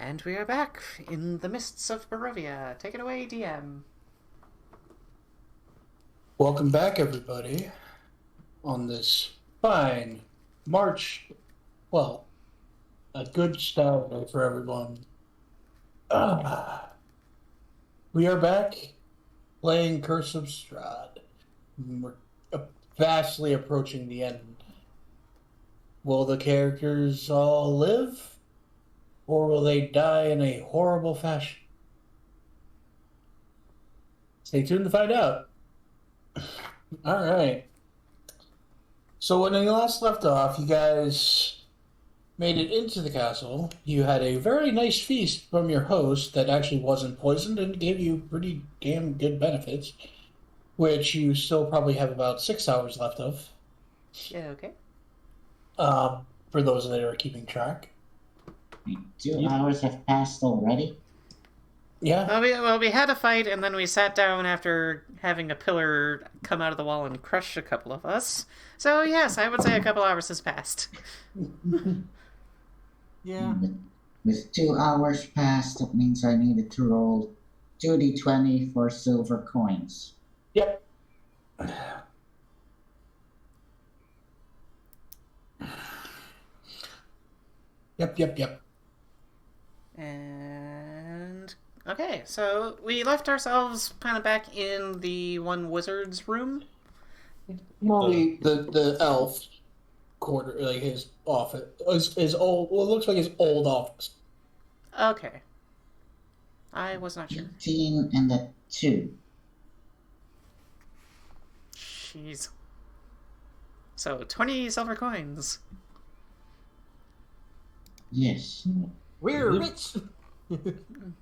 And we are back in the mists of Barovia. Take it away, DM. Welcome back, everybody, on this fine March, well, a good start day for everyone. We are back playing Curse of Strahd. We're vastly approaching the end. Will the characters all live, or will they die in a horrible fashion? Stay tuned to find out. All right. So when we last left off, you guys made it into the castle. You had a very nice feast from your host that actually wasn't poisoned and gave you pretty damn good benefits, which you still probably have about 6 hours left of. Yeah, okay. For those that are keeping track. 2 hours have passed already? Yeah. Well, we had a fight, and then we sat down after having a pillar come out of the wall and crush a couple of us. So, yes, I would say a couple hours has passed. Yeah. With 2 hours passed, that means I needed to roll 2d20 for silver coins. Yep. Yep. And... okay, so we left ourselves kind of back in the one wizard's room. Well, the elf quarter, like his office, his old. Well, it looks like his old office. Okay. I was not sure. 15 and a 2. Jeez. So, 20 silver coins. Yes. We're rich.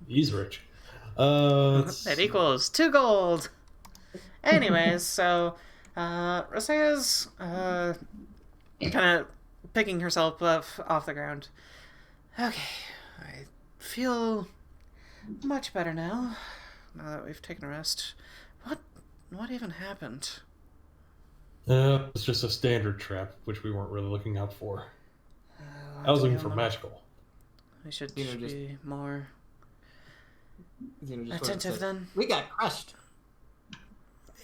He's rich. That equals 2 gold. Anyways, so Roseia's kind of picking herself up off the ground. Okay, I feel much better now that we've taken a rest. What even happened? It's just a standard trap, which we weren't really looking out for. I was looking for magical. We should Zino be more Zino attentive then. We got crushed.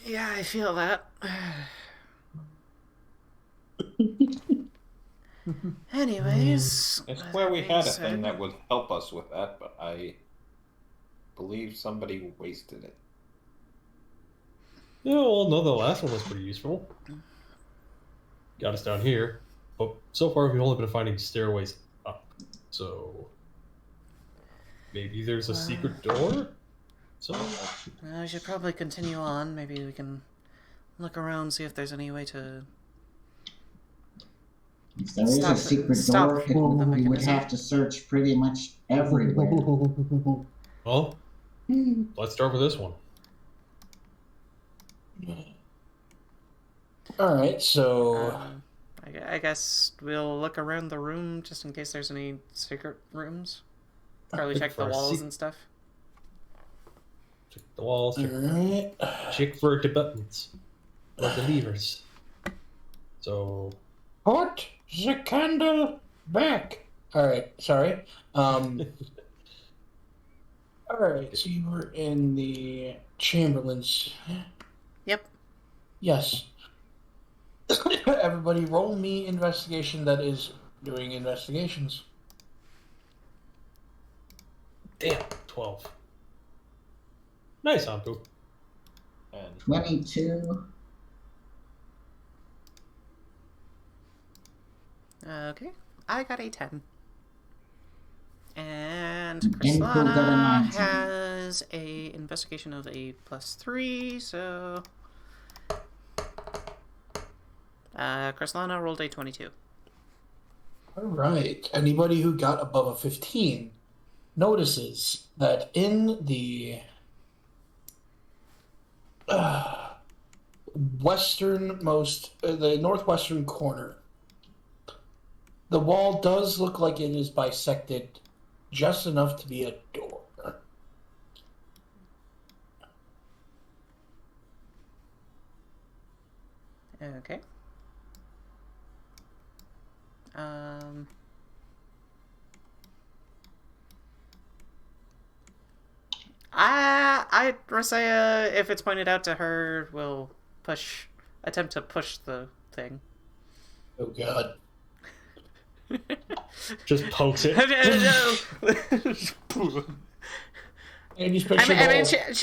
Yeah, I feel that. Anyways, I swear we had a thing that would help us with that, but I believe somebody wasted it. Yeah, well, no, the last one was pretty useful. Got us down here, but so far we've only been finding stairways up. So maybe there's a secret door. So we should probably continue on. Maybe we can look around, see if there's any way to. If there is a secret door, we would have to search pretty much everywhere. Well, let's start with this one. All right, so I guess we'll look around the room just in case there's any secret rooms. Probably check the walls and stuff. Check the walls. Check for the buttons or the levers. So put the candle back. All right, sorry. All right, so you were in the Chamberlain's. Yep. Yes. Everybody roll me investigation that is doing investigations. Damn, 12. Nice, Anpu. And 22. Okay, I got a 10. And Anpu got a Krislana 19. has a investigation of a +3, so Krislana rolled a 22. All right. Anybody who got above a 15 notices that in the the northwestern corner, the wall does look like it is bisected just enough to be a door. Okay. Roseia, if it's pointed out to her, will attempt to push the thing. Oh god. Just pokes it. No. And just I picture mean, the whole...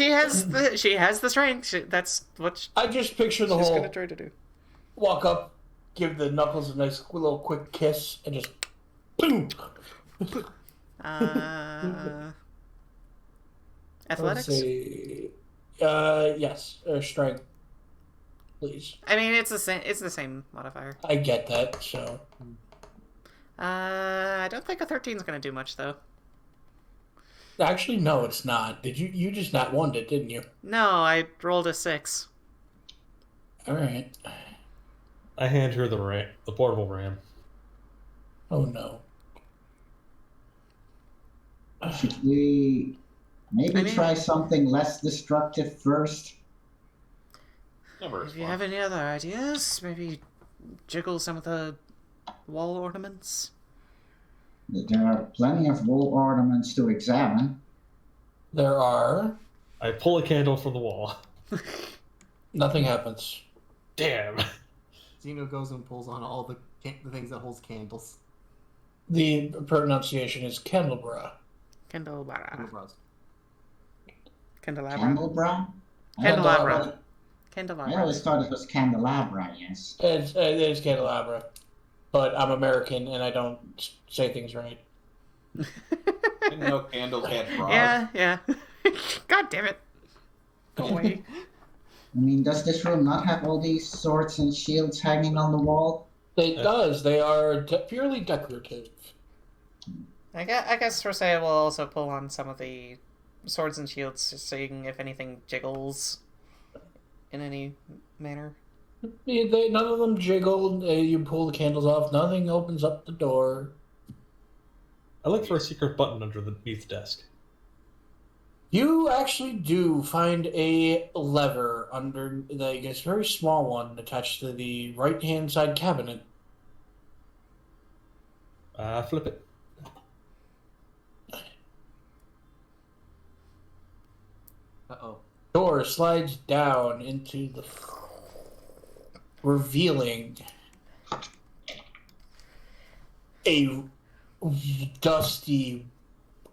she has the strength. That's what I just picture the she's whole gonna try to do. walk up, give the knuckles a nice little quick kiss, and just boom. Athletics. Let's see. Yes, strength, please. I mean, it's the same. It's the same modifier. I get that. So I don't think a 13 is gonna do much though. actually, no, it's not. Did you just not won it, didn't you? No, I rolled a 6. All right. I hand her the portable ram. Oh no. Should we maybe I mean- try something less destructive first? Never If you have any other ideas, maybe jiggle some of the wall ornaments. There are plenty of wall ornaments to examine. There are. I pull a candle from the wall. Nothing happens. Damn. Zino goes and pulls on all the things that holds candles. The pronunciation is candelabra. Candelabra. Candles. Candelabra. Candelabra? Candelabra. I Candelabra. always thought it was candelabra, yes. It is candelabra, but I'm American and I don't say things right. Didn't know candles had bras. Yeah. God damn it. Go away. I mean, does this room not have all these swords and shields hanging on the wall? It does. They are purely decorative. I guess Roseia will also pull on some of the swords and shields, seeing if anything jiggles in any manner. None of them jiggle. You pull the candles off. Nothing opens up the door. I look for a secret button under the beneath desk. You actually do find a lever under this very small one attached to the right-hand side cabinet. Flip it. Uh-oh. Door slides down into the revealing a dusty,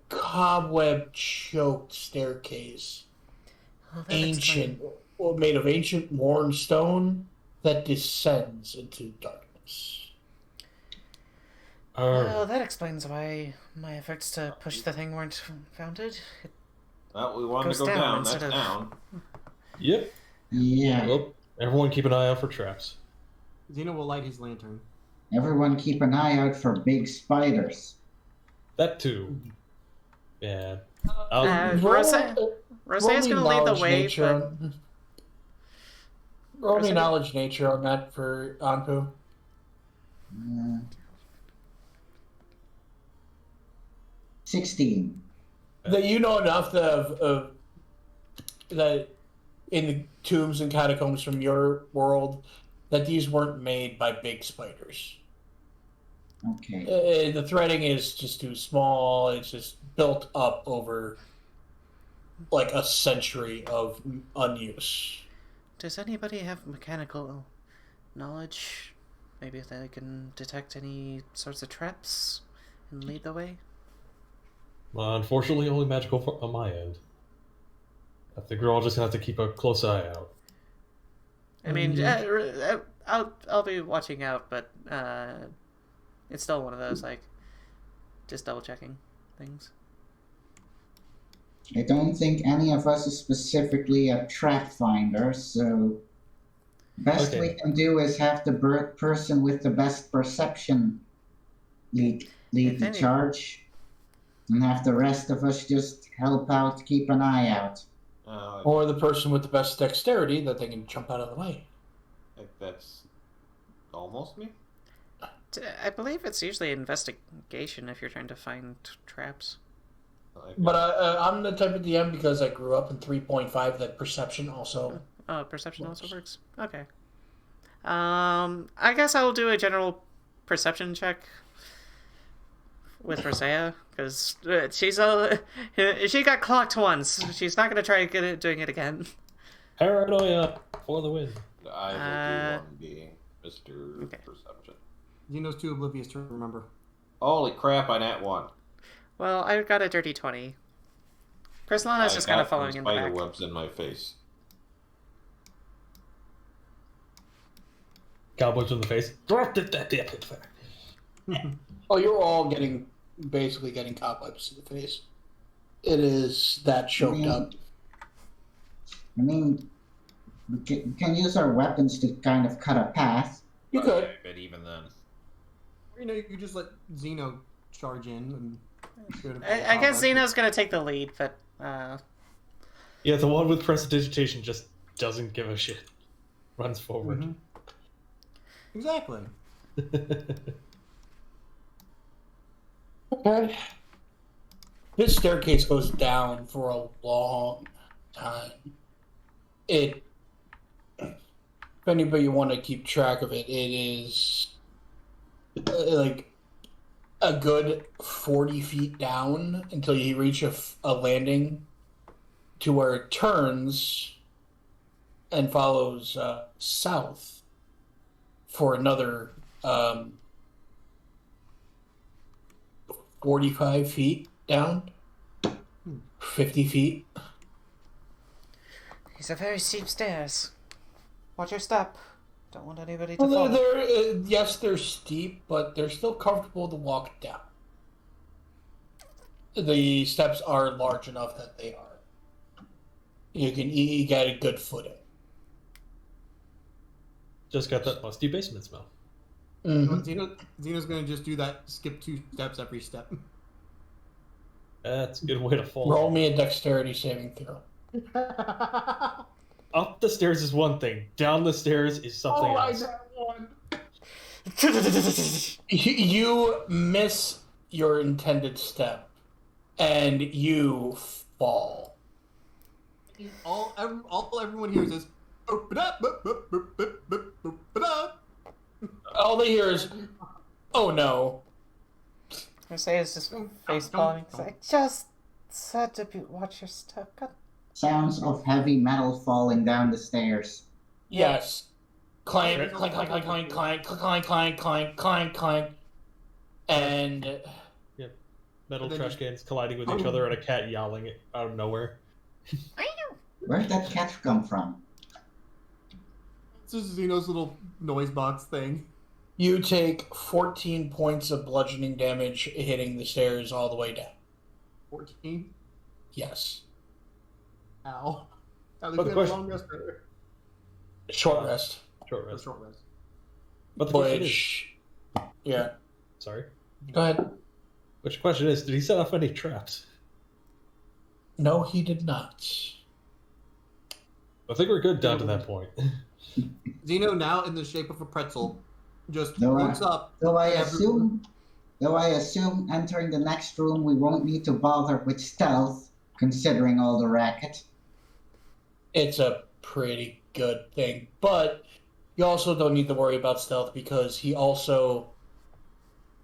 cobweb-choked staircase. Oh, that Ancient, made of ancient worn stone that descends into darkness. Well, that explains why my efforts to push the thing weren't founded. Well, we wanted Goes to go down down. That's instead of- down. Yep. Yeah. Well, everyone keep an eye out for traps. Zino will light his lantern. Everyone keep an eye out for big spiders. That too. Yeah. Roseia's gonna lead the way, but... Roll me Rosea- knowledge nature on that for Anpu. 16. That you know enough of that in the tombs and catacombs from your world that these weren't made by big spiders. Okay. The threading is just too small. It's just built up over like a century of unuse. Does anybody have mechanical knowledge? Maybe if they can detect any sorts of traps and lead the way? Unfortunately, only magical on my end. I think we're all just gonna have to keep a close eye out. I mean, I'll be watching out, but it's still one of those, like, just double checking things. I don't think any of us is specifically a trap finder, so best Okay. we can do is have the person with the best perception lead If the any- charge, and have the rest of us just help out, keep an eye out. Or the person with the best dexterity that they can jump out of the way. I think that's almost me. I believe it's usually investigation if you're trying to find traps. But I'm the type of DM because I grew up in 3.5 that perception also. Oh, perception also works. Okay. I guess I'll do a general perception check with Roseia, because she got clocked once. She's not gonna try doing it again. Paranoia for the win. I will do 1B, Mr. Okay. Perception. Zeno's too oblivious to remember. Holy crap, I nat 1. Well, I got a dirty 20. Krislana's just kind of following in the spider back. webs in my face. Cowboys in the face. Oh, you're all basically getting cobwebs in the face. It is that choked up. I mean, we can use our weapons to kind of cut a path. You could. Okay, but even then. You know, you could just let Zeno charge in and. I guess Zeno's gonna take the lead, but Yeah, the one with prestidigitation just doesn't give a shit. Runs forward. Mm-hmm. Exactly. Okay. This staircase goes down for a long time. If anybody want to keep track of it, it is like a good 40 feet down until you reach a landing to where it turns and follows south for another 45 feet down, 50 feet. these are very steep stairs. Watch your step. Don't want anybody to Well, fall. yes, they're steep, but they're still comfortable to walk down. The steps are large enough that they are. You get a good footing. Just got that musty basement smell. Mm-hmm. Zeno's gonna just do that. Skip 2 steps every step. That's a good way to fall. Roll me a dexterity saving throw. Up the stairs is one thing. Down the stairs is something else. You miss your intended step, and you fall. All everyone hears is. All they hear is, "Oh no!" Roseia's just face palming. I just said to watch your step. God. Sounds of heavy metal falling down the stairs. Yes. Clank, clank, clank, clank, clank, clank, clank, clank, clank, clank, clank, and Metal trash cans colliding with each other and a cat yowling out of nowhere. Where did that cat come from? It's just Zeno's little noise box thing. you take 14 points of bludgeoning damage hitting the stairs all the way down. 14? Yes. Ow. At But least the we have a question- long rest there. Short rest. Short A rest. short rest. But the question is, Which, yeah. sorry. Go ahead. Which the question is, did he set off any traps? No, he did not. I think we're good down to that point. Zeno, now in the shape of a pretzel, just No, looks up. Though I assume entering the next room we won't need to bother with stealth, considering all the racket. It's a pretty good thing, but you also don't need to worry about stealth because he also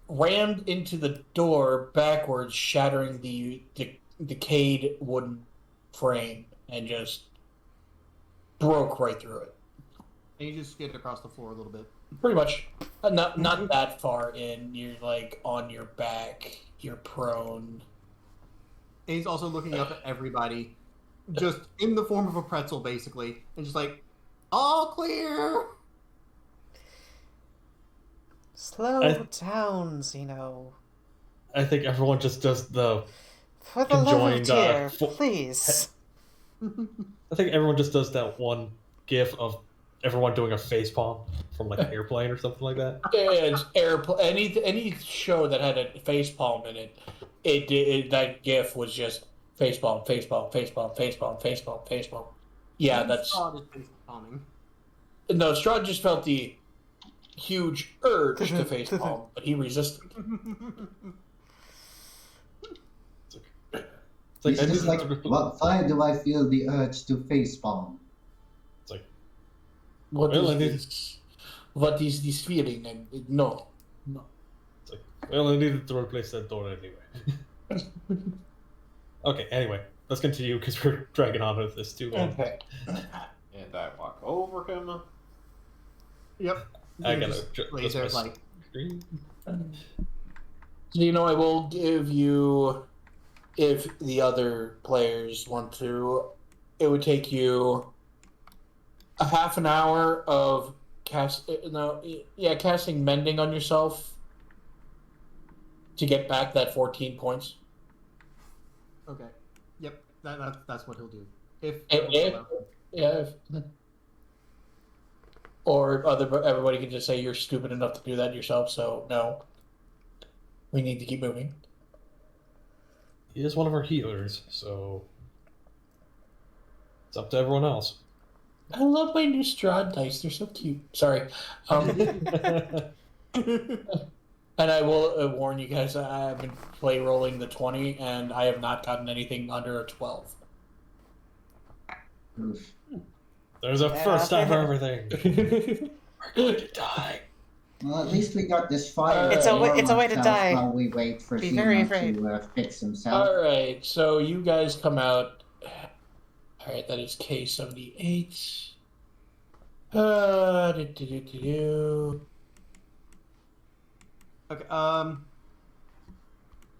rammed into the door backwards, shattering the decayed wooden frame and just broke right through it. And you just skid across the floor a little bit. Pretty much. Not that far in. You're like on your back. You're prone. And he's also looking up at everybody, just in the form of a pretzel, basically, and just like, all clear. Slow down, Zino. I think everyone just does the... For the love of Conjoined, dear, full- please. I think everyone just does that one gif of everyone doing a facepalm from like an airplane or something like that. It's any show that had a facepalm in it, that GIF was just facepalm, facepalm, facepalm, facepalm, facepalm, facepalm. Yeah, that's Strahd is face palming. no. Strahd just felt the huge urge to facepalm, but he resisted. It's like, He's just like, why do I feel the urge to facepalm? It's like, What Well, I is this? What is this feeling? And no. it's like Well, I needed to replace that door anyway. Okay, anyway, let's continue because we're dragging on with this too long. Okay. And I walk over him. Yep. I gotta just lay adjust there my like, screen. So, I will give you, if the other players want to, it would take you a half an hour of casting Mending on yourself to get back that 14 points. okay. Yep. That's what he'll do. Or everybody can just say you're stupid enough to do that yourself, so no. We need to keep moving. He is one of our healers, so it's up to everyone else. I love my new Strahd dice. They're so cute. Sorry. And I will warn you guys, I have been play rolling the 20, and I have not gotten anything under a 12. Oof. There's a first time for everything. We're going to die. Well, at least we got this fire. It's a way to die. While we wait for Be very Zino afraid. to fix himself. Alright, so you guys come out. Alright, that is K78. Okay.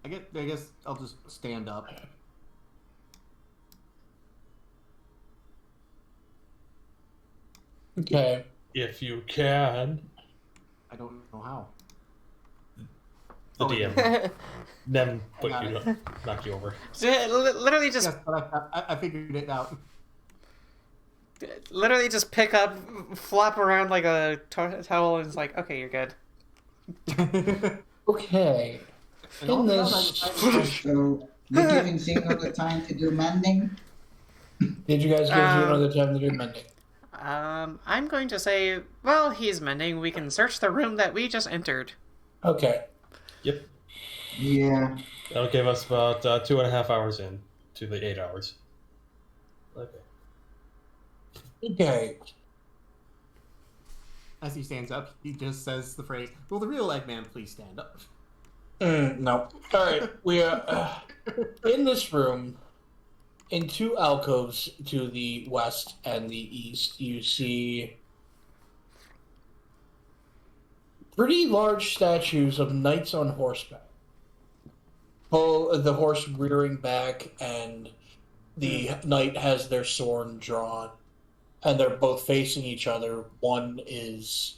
I guess I'll just stand up. Okay. If you can. I don't know how. The Oh, DM. Nem put got you it. knock you over. Literally just Yes, but I figured it out. literally just pick up, flop around like a towel, and it's like, okay, you're good. Okay. And all In of a this. sudden, So, we're giving Zino the time to do mending? Did you guys give Zino the time to do Mending? I'm going to say, well, he's mending. We can search the room that we just entered. Okay. Yep. Yeah. That'll give us about 2.5 hours in to the 8 hours. Okay. Okay. as he stands up, he just says the phrase, "Will the real Eggman please stand up?" No. All right. We are in this room. In two alcoves to the west and the east, you see pretty large statues of knights on horseback. The horse rearing back, and the knight has their sword drawn, and they're both facing each other. One is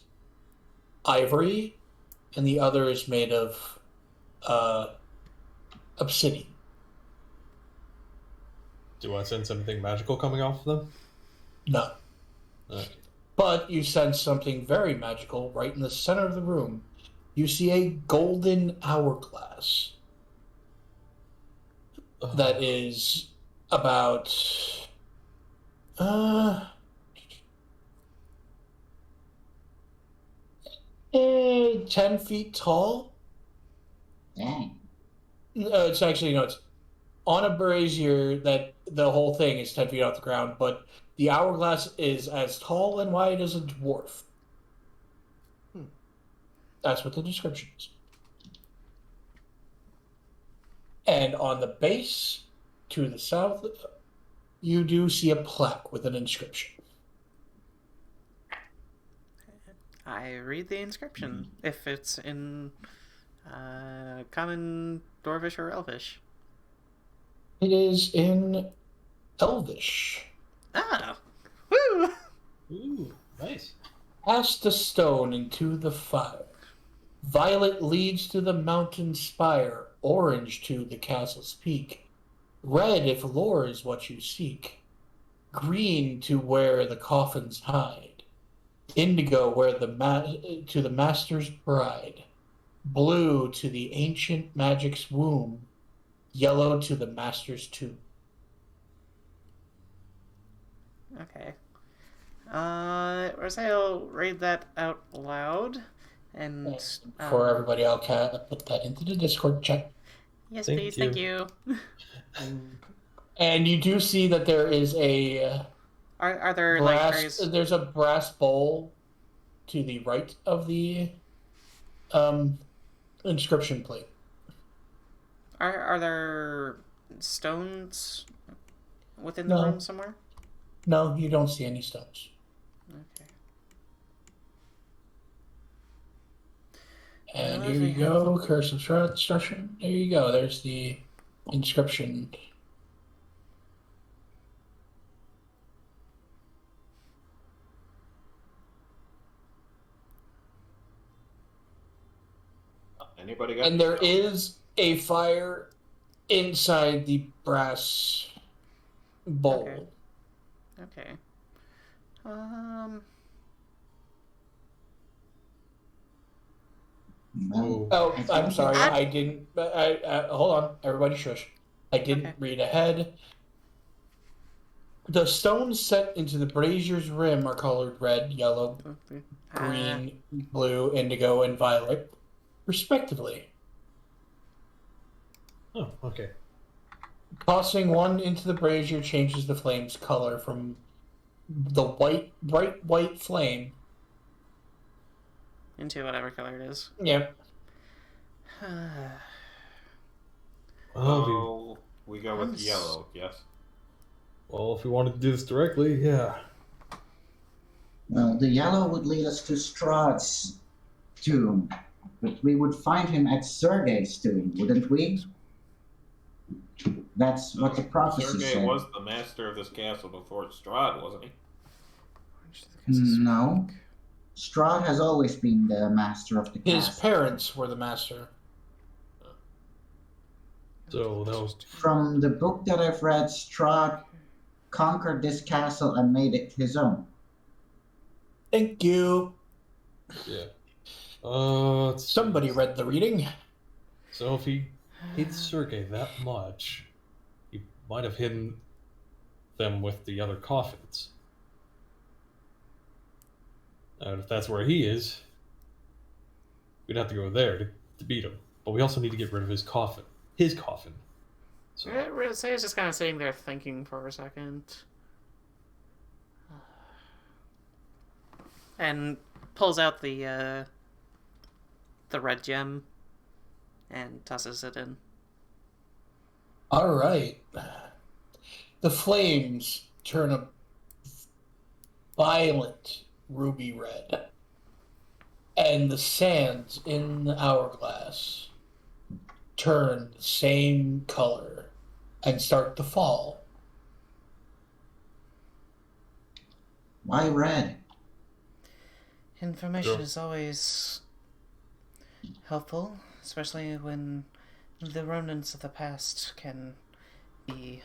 ivory, and the other is made of obsidian. Do I sense anything magical coming off of them? No. Okay. But you sense something very magical right in the center of the room. You see a golden hourglass that is about 10 feet tall. Dang. It's actually, it's on a brazier that the whole thing is 10 feet off the ground, but the hourglass is as tall and wide as a dwarf. That's what the description is. And on the base, to the south, you do see a plaque with an inscription. I read the inscription, if it's in common, Dwarvish, or Elvish. It is in Elvish. Ah! Woo! Ooh, nice. Cast a stone into the fire. Violet leads to the mountain spire. Orange to the castle's peak. Red if lore is what you seek. Green to where the coffins hide. Indigo where to the master's bride. Blue to the ancient magic's womb. Yellow to the master's tomb. Okay. Roseia will read that out loud. And For everybody, I'll put that into the Discord chat. yes, Thank please, you. thank you. And you do see that there is a Are there brass. There's a brass bowl to the right of the inscription plate. Are there stones within the No. room somewhere? No, you don't see any stones. Okay. And Well, here we you go, Curse of Strahd Destruction. There you go, there's the inscription. – Anybody got? And there is a fire inside the brass bowl. Okay. Well, Oh, I I'm think sorry, I- I didn't. Hold on, everybody shush. I didn't Okay. read ahead. The stones set into the brazier's rim are colored red, yellow, green, blue, indigo, and violet, respectively. Oh, okay. Tossing one into the brazier changes the flame's color from the bright white flame. Into whatever color it is. Yep. Oh, we go I'm with s- yellow. Yes. Well, if we wanted to do this directly, yeah. Well, the yellow would lead us to Strahd's tomb, but we would find him at Sergei's tomb, wouldn't we? That's what the prophecy Sergei said. was the master of this castle before Strahd, wasn't he? No. Strahd has always been the master of the His castle. parents were the master. So no. From the book that I've read, Strahd conquered this castle and made it his own. Thank you. Yeah. Let's see. Somebody read the reading. So if he hates Sergei that much, he might have hidden them with the other coffins. And if that's where he is, we'd have to go there to beat him. But we also need to get rid of his coffin. His coffin. So, Roseia's just kind of sitting there thinking for a second. And pulls out the red gem and tosses it in. All right. The flames turn a violent ruby red, and the sands in the hourglass turn the same color and start to fall. Why red? Information Sure. is always helpful, especially when the remnants of the past can be...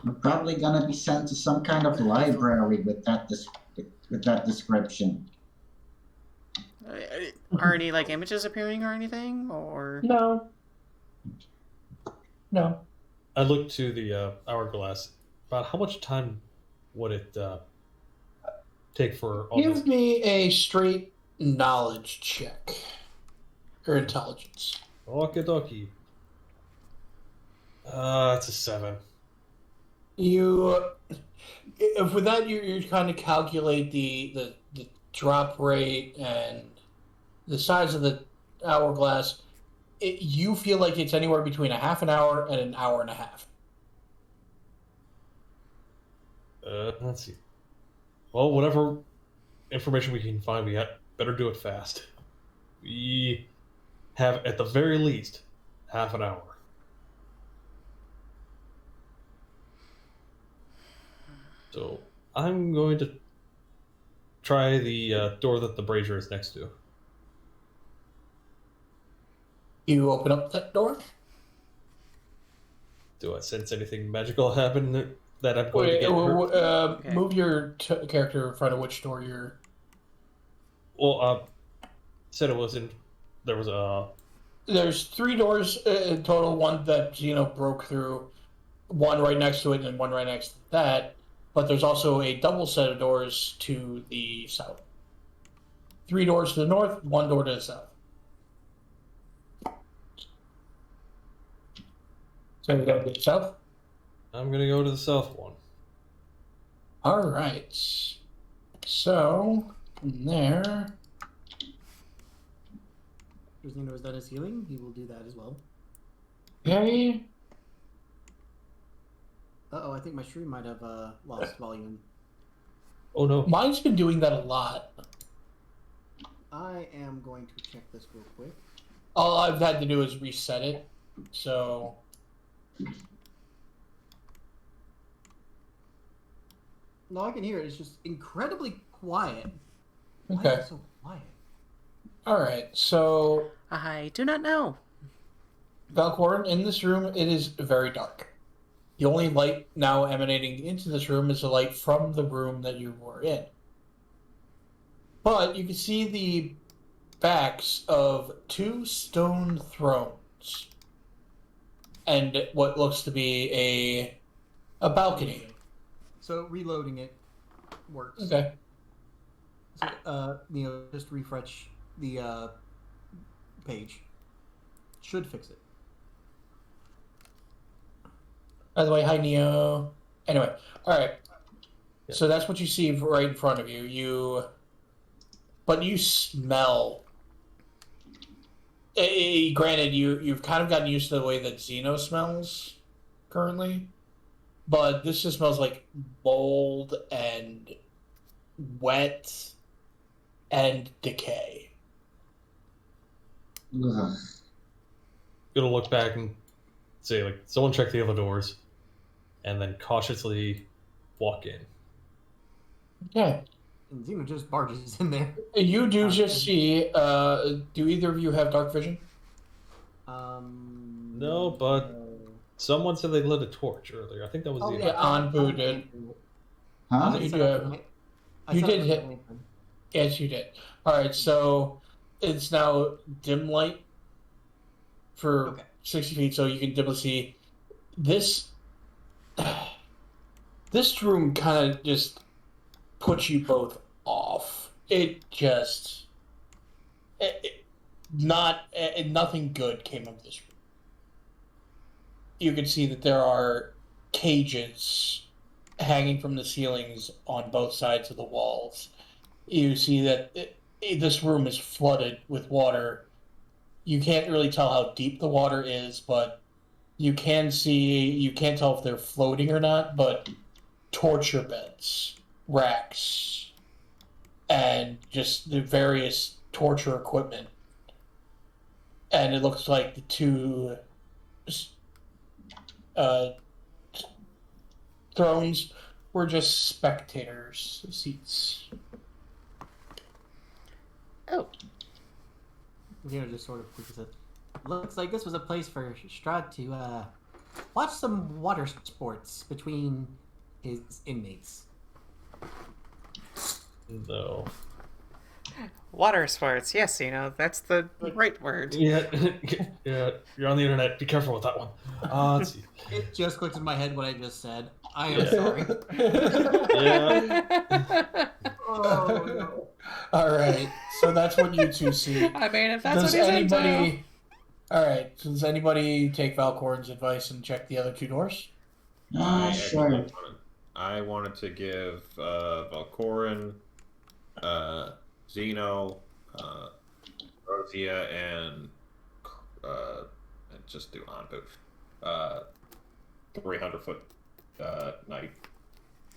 We're probably gonna be sent to some kind of library with that description. Are any, like, images appearing or anything? Or... No. I looked to the hourglass. About how much time would it take for all Give this? me a straight knowledge check. Or intelligence. Okie dokie. It's a 7. With that, you kind of calculate the drop rate and the size of the hourglass. You feel like it's anywhere between a half an hour and an hour and a half. Let's see. Well, whatever information we can find, we better do it fast. We have, at the very least, half an hour. So I'm going to try the door that the brazier is next to. You open up that door. Do I sense anything magical happen that I'm going to get hurt? Okay. Move your character in front of which door you're... Well, said it was in. There was a. There's 3 doors in total. One that Zino broke through, one right next to it, and one right next to that. But there's also a double set of doors to the south. 3 doors to the north, 1 door to the south. So we go to the south. I'm gonna go to the south one. All right. So from there, Zino has done his healing, he will do that as well. Okay. Uh-oh, I think my stream might have lost volume. Oh no. Mine's been doing that a lot. I am going to check this real quick. All I've had to do is reset it. So No, I can hear it. It's just incredibly quiet. Why okay. is it so quiet? All right. So I do not know. Valkorran, in this room, it is very dark. The only light now emanating into this room is the light from the room that you were in. But you can see the backs of 2 stone thrones and what looks to be a balcony. So reloading it works. Okay. So, just refresh the page. Should fix it. By the way, hi Neo. Anyway, all right. Yeah. So that's what you see right in front of you. But you smell. Granted, you've kind of gotten used to the way that Zino smells currently, but this just smells like mold and wet and decay. Ugh. Gonna look back and say, like, someone check the other doors, and then cautiously walk in. Okay. And Zino just barges in there. You do just see. Do either of you have dark vision? No, but someone said they lit a torch earlier. I think that was Oh, the yeah, Anpu did. Huh? You do have. You did hit. Yes, you did. All right, so it's now dim light for Okay. 60 feet, so you can dimly see this. This room kind of just puts you both off. Nothing good came of this room. You can see that there are cages hanging from the ceilings on both sides of the walls. You see that this room is flooded with water. You can't really tell how deep the water is, but you can't tell if they're floating or not, but torture beds, racks, and just the various torture equipment. And it looks like the 2 thrones were just spectators' seats. Oh, Zino just sort of looks at. Looks like this was a place for Strahd to watch some water sports between his inmates. No. water sports. Yes, that's the right word. Yeah, yeah. You're on the internet. Be careful with that one. Let's see. It just clicked in my head what I just said. I am Yeah. sorry. Yeah. Oh no. All right, so that's what you two see. I mean, if that's Does what he's anybody? into. All right, so does anybody take Valkorran's advice and check the other 2 doors? Sure. I wanted to give Valkorran, Zino, Roseia, and just do Anpu. 300-foot night.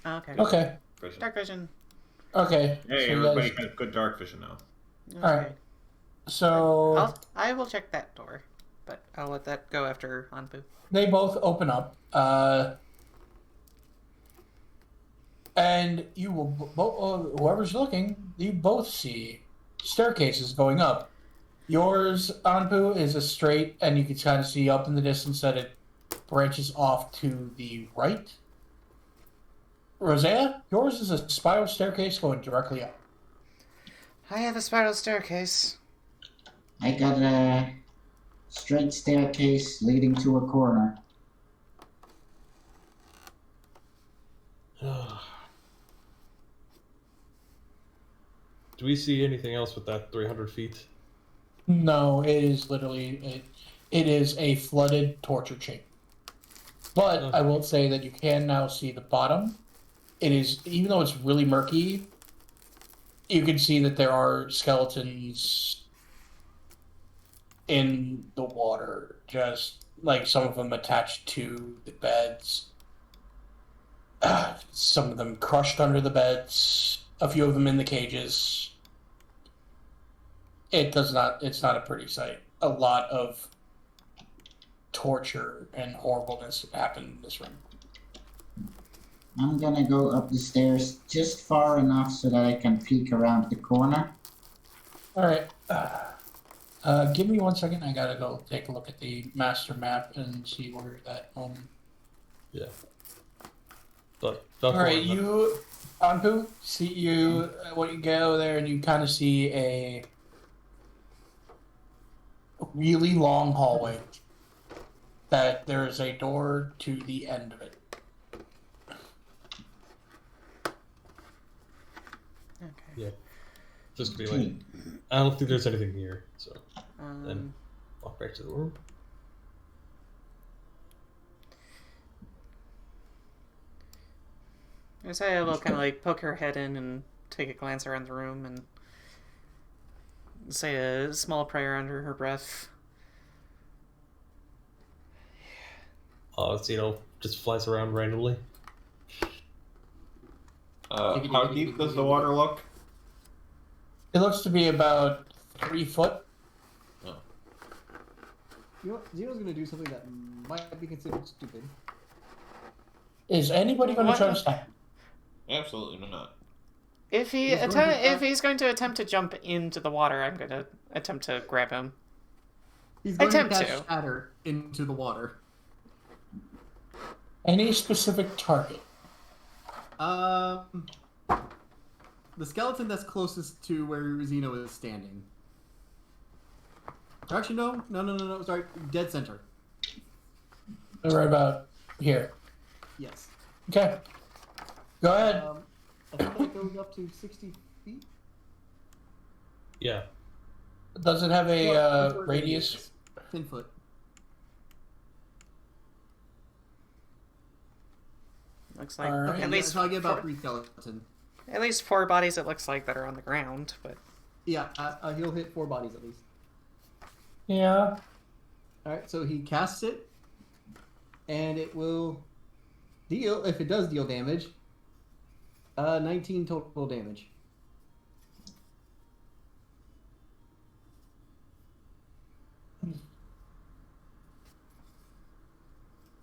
Okay. Okay. Vision. Dark vision. Okay. Hey, so you everybody guys- has good dark vision now. Okay. All right. So I will check that door, but I'll let that go after Anpu. they both open up, and you will whoever's looking, you both see staircases going up. Yours, Anpu, is a straight, and you can kind of see up in the distance that it branches off to the right. Roseia, yours is a spiral staircase going directly up. I have a spiral staircase. I got a straight staircase leading to a corner. Do we see anything else with that 300 feet? No, it is literally it is a flooded torture chamber. But I will say that you can now see the bottom. It is, even though it's really murky, you can see that there are skeletons in the water, just like some of them attached to the beds, some of them crushed under the beds, a few of them in the cages. It's not a pretty sight. A lot of torture and horribleness happened in this room. I'm gonna go up the stairs just far enough so that I can peek around the corner. Alright. Give me 1 second. I gotta go take a look at the master map and see where that Yeah. But Alright, you, Anpu, see you, when you go there and you kind of see a really long hallway that there is a door to the end of it. Okay. Yeah. Just to be like, I don't think there's anything here, so then walk back to the room. Roseia will kind of like poke her head in and take a glance around the room and say a small prayer under her breath. Zino just flies around randomly. How deep does the water look? It looks to be about 3 foot. Oh. You know what? Zeno's going to do something that might be considered stupid. Is anybody going to try to stop? Absolutely not. If he's going to attempt to jump into the water, I'm going to attempt to grab him. He's going Attempt to to. cast Shatter into the water. Any specific target? The skeleton that's closest to where Zeno is standing. Or actually, no. Sorry, dead center. Right about here. Yes. Okay. Go ahead. I think that goes up to 60 feet. Yeah. Does it have a radius? 10 foot. Looks like Alright. at least so I get about 3 skeleton. at least 4 bodies. It looks like that are on the ground, but Yeah, he'll hit 4 bodies at least. Yeah. Alright, so he casts it, and it will deal, if it does deal damage, 19 total damage.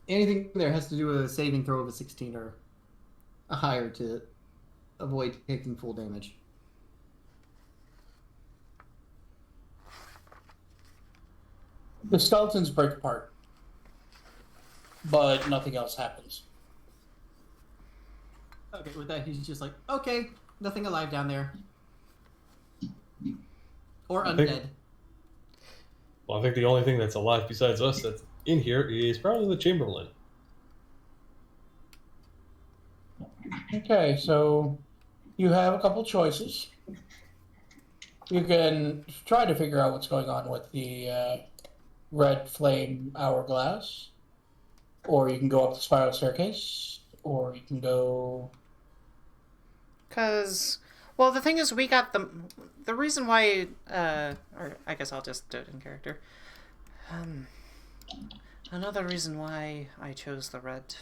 Anything there has to do with a saving throw of a 16 or higher to avoid taking full damage. The skeletons break apart, but nothing else happens. Okay, with that, he's just like, okay, nothing alive down there. Or undead. Well, I think the only thing that's alive besides us that's in here is probably the Chamberlain. Okay, so you have a couple choices. You can try to figure out what's going on with the red flame hourglass, or you can go up the spiral staircase, or you can go... well, the thing is, we got the reason why, or I guess I'll just do it in character. Another reason why I chose the red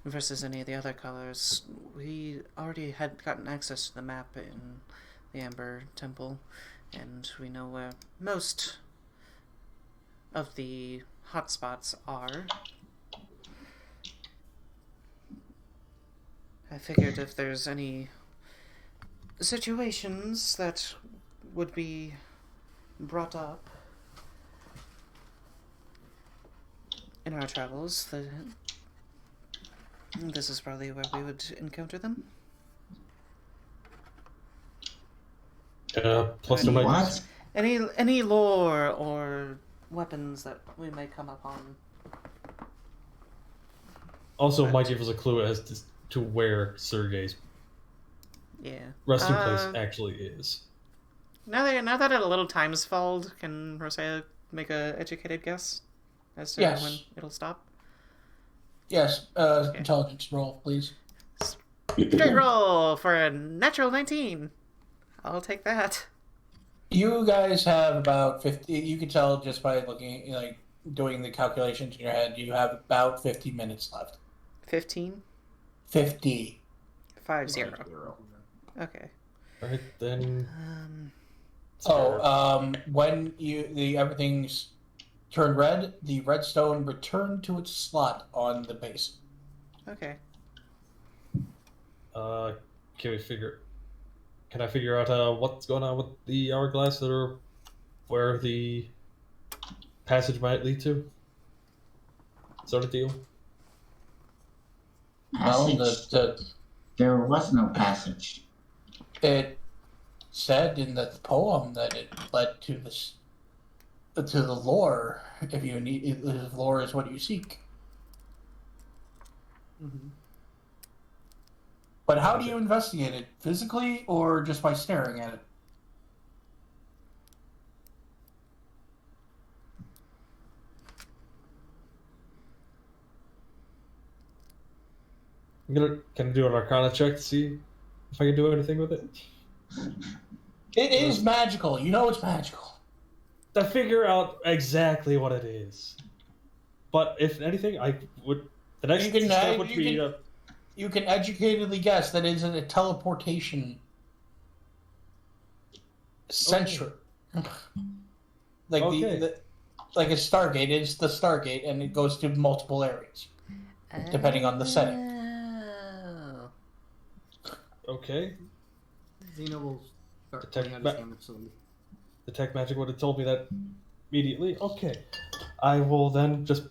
versus any of the other colors, we already had gotten access to the map in the Amber Temple, and we know where most of the hotspots are. I figured if there's any situations that would be brought up in our travels, that this is probably where we would encounter them. Plus, there might What? Any lore or weapons that we may come upon. also might give us a clue as to where Sergei's resting place actually is. Now that a little time's fallen, can Roseia make a educated guess as to Yes. when it'll stop? Yes, intelligence roll, please. Straight roll for a natural 19. I'll take that. You guys have about 50. You can tell just by looking, like, doing the calculations in your head, you have about 50 minutes left. 15? 50. 50. Okay. Alright, then. When everything's turned red, the redstone returned to its slot on the base. Okay. Can I figure out what's going on with the hourglass, or where the passage might lead to? Sort of deal. Passage? There was no passage. It said in the poem that it led to the lore. If lore is what you seek. Mm-hmm. But how do you investigate it? Physically or just by staring at it? Can I do an Arcana check to see if I can do anything with it? It is magical. You know it's magical. To figure out exactly what it is. But if anything, I would. The next step would be. You can educatedly guess that it's a teleportation central. Okay. Like like a Stargate. It's the Stargate, and it goes to multiple areas, depending on the setting. Okay. Zino will start pulling out his hammer slowly. Detect magic would have told me that immediately. Okay. I will then just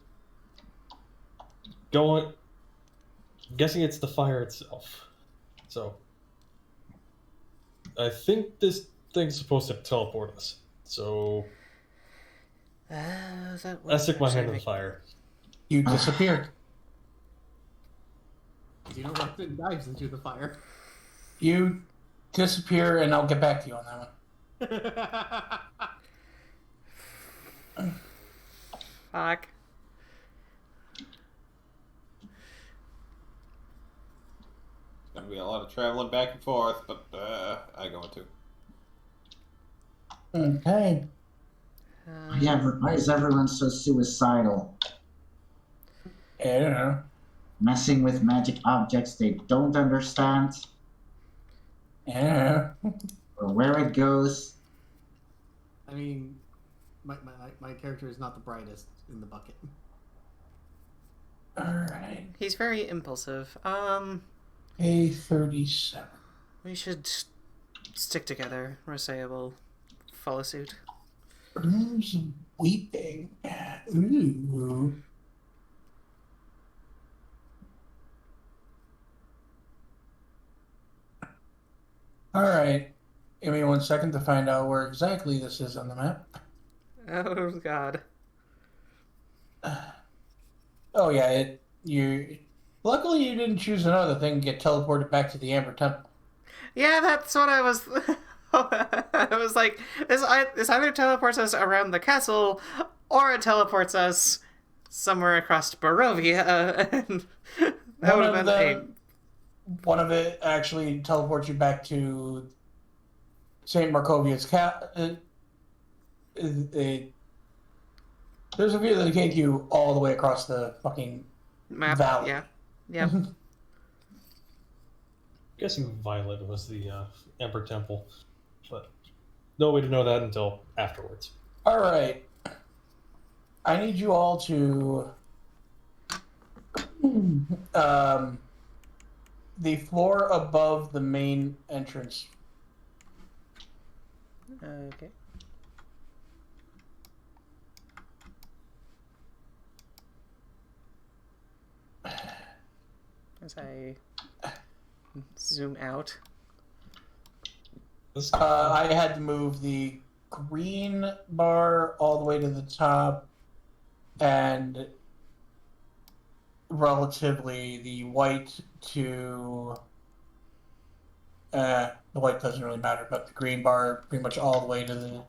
go on. I'm guessing it's the fire itself. So I think this thing's supposed to teleport us. So I stick my hand in the fire. You disappeared. Zino runs and dives into the fire. You disappear, and I'll get back to you on that one. Fuck. Gonna be a lot of traveling back and forth, but I go to. Okay. Why is everyone so suicidal? I don't know. Messing with magic objects they don't understand? Yeah. Or where it goes? I mean, my character is not the brightest in the bucket. Alright. He's very impulsive. A37. We should stick together. Roseia will follow suit. Who's weeping? Ooh. Alright. Give me 1 second to find out where exactly this is on the map. Oh god. Oh yeah, luckily you didn't choose another thing to get teleported back to the Amber Temple. Yeah, that's what I was... I was like, this either teleports us around the castle, or it teleports us somewhere across Barovia, and that would have been one of it actually teleports you back to St. Markovia's there's a view that take you all the way across the fucking map. Valley. Yeah. Yep. Guessing Violet was the Emperor Temple, but no way to know that until afterwards. All right. I need you all to the floor above the main entrance. Okay. As I zoom out. I had to move the green bar all the way to the top, and relatively the white to the white doesn't really matter, but the green bar pretty much all the way to the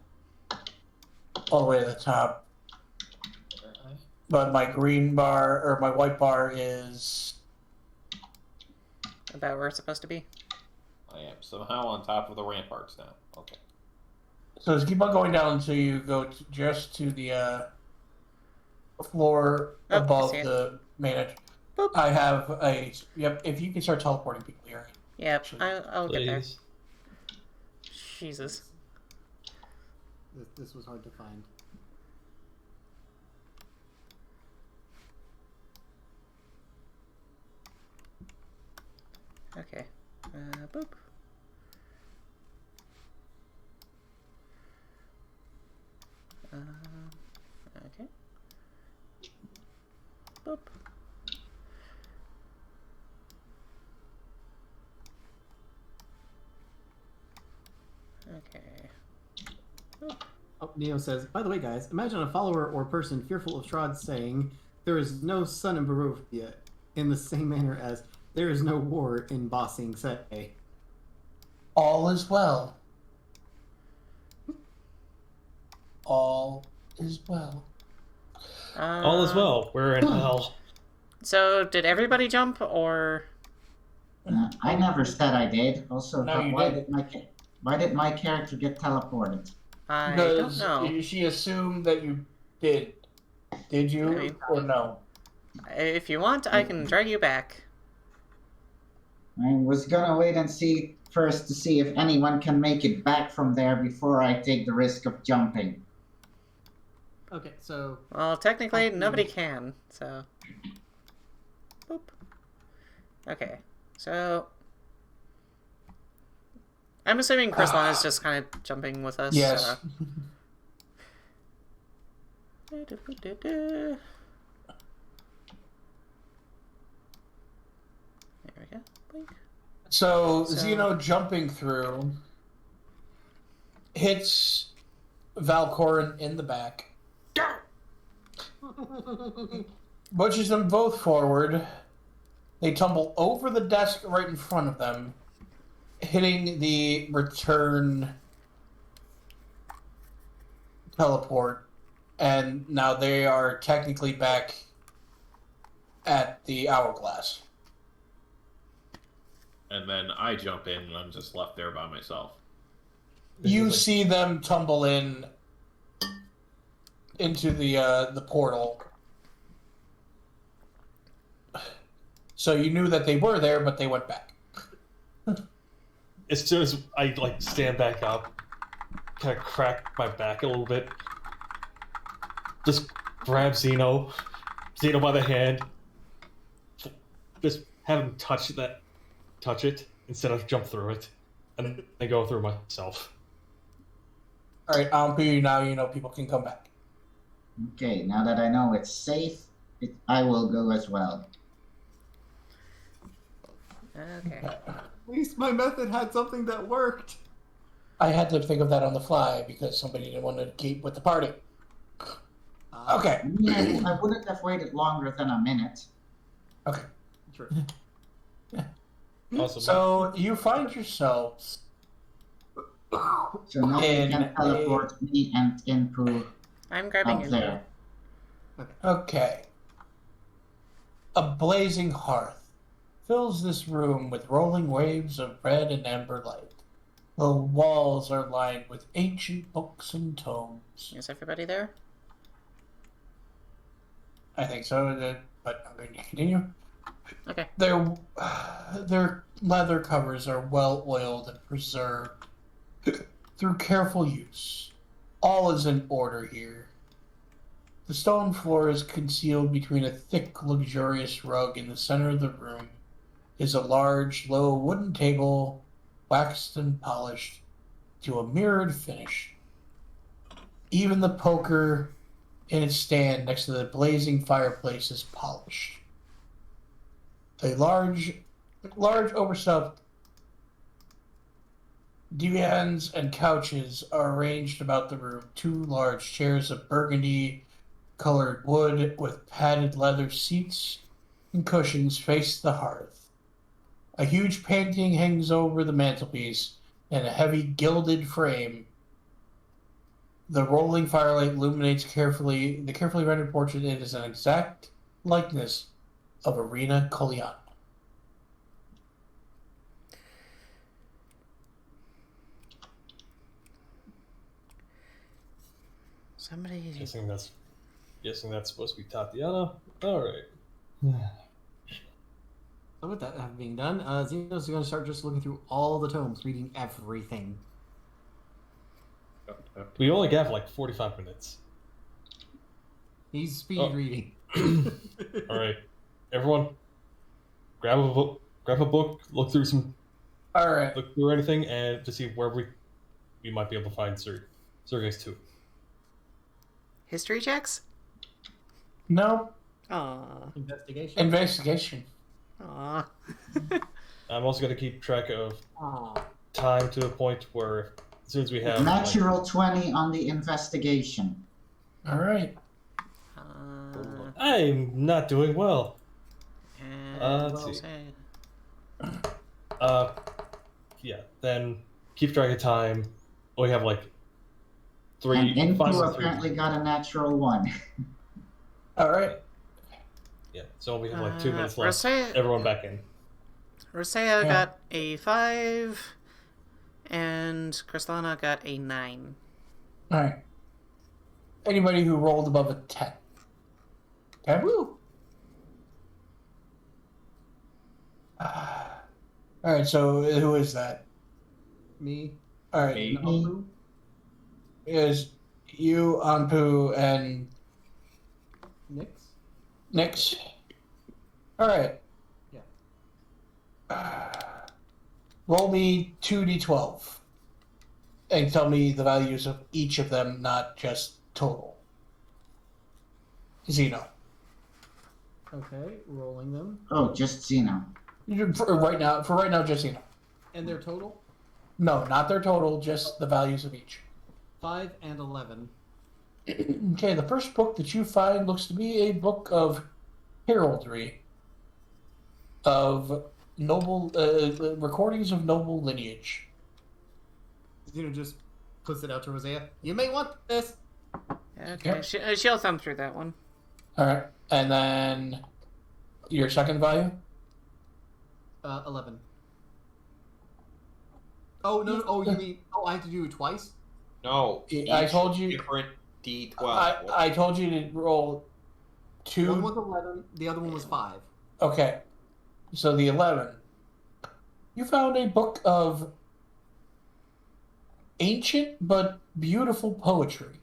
top. But my green bar or my white bar is About where it's supposed to be. I am somehow on top of the ramparts now. Okay. So just keep on going down until you go just to the floor Oh, I above see it. the main edge. Boop. I have a... Yep, if you can start teleporting people here. Yep, I'll get there. Please. Jesus. This was hard to find. Okay. Boop. Okay. Boop. Okay. Boop. Oh, Neo says, by the way, guys, imagine a follower or person fearful of Strahd saying, there is no sun in Barovia, in the same manner as there is no war in Ba Sing Se. All is well. All is well. All is well. We're in hell. So, did everybody jump, or... I never said I did. Also, No, you why did. why did my character get teleported? I don't Because know. she assumed that you did. Did you I mean- or no? If you want, I can drag you back. I was gonna wait and see first to see if anyone can make it back from there before I take the risk of jumping. Okay, so Well, technically, nobody can, so... Boop. Okay, so... I'm assuming Krislana is just kind of jumping with us. Yes. There we go. Blink. So So- Zino jumping through hits Valkorran in the back, pushes them both forward. They tumble over the desk right in front of them, hitting the return teleport, and now they are technically back at the Hourglass. And then I jump in and I'm just left there by myself. You see them tumble into the portal. So you knew that they were there, but they went back. As soon as I stand back up, kind of crack my back a little bit, just grab Zino by the hand, just have him touch it instead of jump through it, and then go through myself. All right, Anpu, now you know people can come back. Okay, now that I know it's safe, I will go as well. Okay. at least my method had something that worked. I had to think of that on the fly because somebody didn't want to keep with the party. Okay. I mean, I wouldn't have waited longer than a minute. Okay. True. Awesome. So you find yourselves So now you In can teleport me and Anpu I'm grabbing up you. there. okay. A blazing hearth fills this room with rolling waves of red and amber light. The walls are lined with ancient books and tomes. Is everybody there? I think so, but I'm going to continue. Okay. Their leather covers are well oiled and preserved through careful use. All is in order here. The stone floor is concealed between a thick, luxurious rug. In the center of the room is a large, low wooden table, waxed and polished to a mirrored finish. Even the poker in its stand next to the blazing fireplace is polished. A large overstuffed divans and couches are arranged about the room. 2 large chairs of burgundy-colored wood with padded leather seats and cushions face the hearth. A huge painting hangs over the mantelpiece, and a heavy gilded frame. The rolling firelight illuminates the carefully rendered portrait. It is an exact likeness of Arena Kolyan. Somebody. Guessing that's supposed to be Tatiana. All right. So with that having being done, Zeno's going to start just looking through all the tomes, reading everything. We only have like 45 minutes. He's speed reading. All right, everyone, grab a book. Look through All right. Look through anything, and to see where we might be able to find Sergei's tomb. History checks? No. Aw. Investigation. Aw. I'm also going to keep track of Aw. time to a point where as soon as we have Natural 20 on the investigation. All right. I'm not doing well. Let's see. Yeah. Then keep track of time. We have like And Anpu 5 and 3. apparently got a natural 1. All right. Yeah. So we have like 2 minutes left. Roseia, Everyone back in. Roseia got a 5, and Krislana got a 9. All right. Anybody who rolled above a 10. Okay. Woo! All right. So who is that? Me. All right. Me. Anpu. Is you, Anpu, and Nyx. Nyx? All right. Yeah. Roll me 2d12 and tell me the values of each of them, not just total. Zino. Okay, rolling them. Oh, just Zino. For right now, just Zino. And their total? No, not their total, just the values of each. 5 and 11. Okay, the first book that you find looks to be a book of heraldry, of noble recordings of noble lineage. Zeno just puts it out to Roseia. You may want this. Okay, she'll thumb through that one. All right, and then your second value. 11. Oh no! Oh, you mean? Oh, I have to do it twice. No, I told you. different D12. I told you to roll 2. One was 11. The other one was 5. Okay, so the 11. You found a book of ancient but beautiful poetry.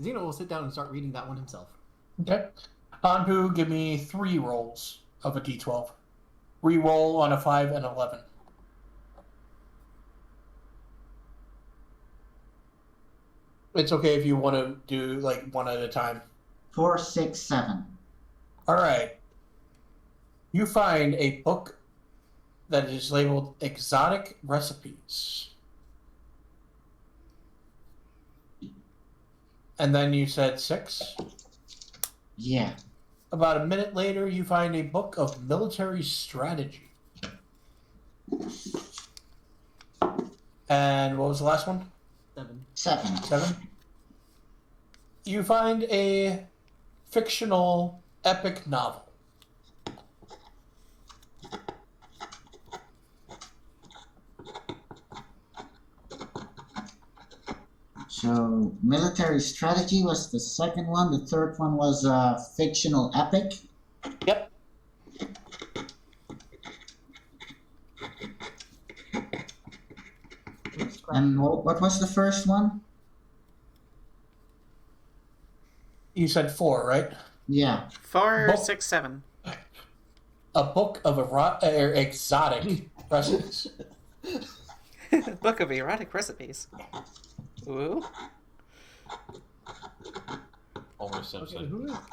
Zeno will sit down and start reading that one himself. Okay. Anpu, give me 3 rolls of a d12. Re-roll on a 5 and 11. It's okay if you want to do like one at a time. 4, 6, 7. All right. You find a book that is labeled Exotic Recipes. And then you said 6. Yeah. About a minute later, you find a book of military strategy. And what was the last one? 7. 7. You find a fictional epic novel. So, military strategy was the second one. The third one was fictional epic. Yep. And what was the first one? You said 4, right? Yeah. 4, Book. 6, 7. A book of exotic recipes. Book of erotic recipes. Ooh. Homer Okay, Simpson.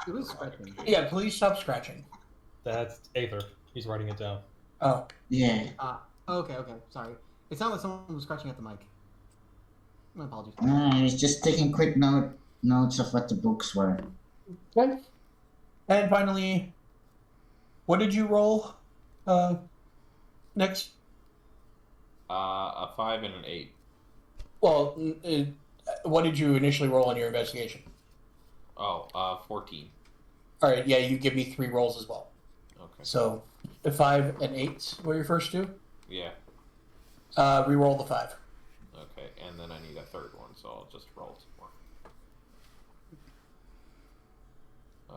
who is scratching? Yeah, please stop scratching. That's Aether. He's writing it down. Oh. Yeah. Okay, sorry. It sounded like someone was scratching at the mic. My apologies. I was just taking quick notes of what the books were. Okay. And finally, what did you roll next? A 5 and an 8. Well, what did you initially roll on your investigation? Oh, 14. All right, yeah, you give me 3 rolls as well. Okay. So, the 5 and 8 were your first 2? Yeah. Re-roll the 5. Okay. Okay, and then I need a third one, so I'll just roll some more.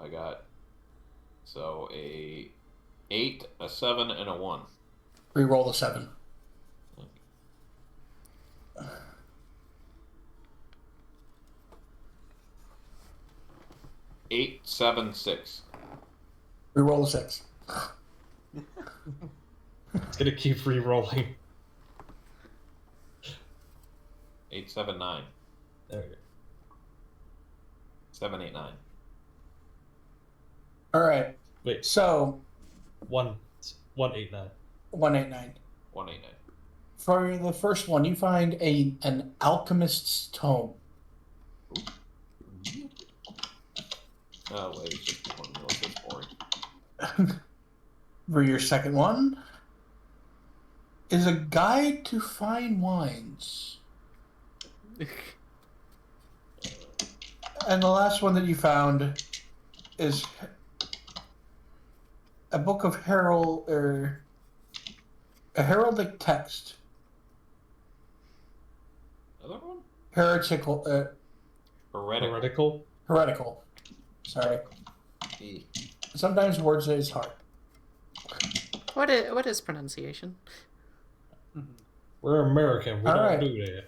I got a 8, a 7, and a 1. Reroll the 7. 8, 7, 6. Reroll the 6. It's gonna keep re-rolling. 8, 7, 9. There we go. 7, 8, 9. All right. Wait, So 189. 189. 1, 8, 9. For the first one, you find an alchemist's tome. Oh, wait, it's just one. That's boring. For your second one is a guide to fine wines. And the last one that you found is a book of a heraldic text. Another one? Heretical. Heretical? Sorry. E. Sometimes words is hard. What is pronunciation? We're American. We All don't right. do that.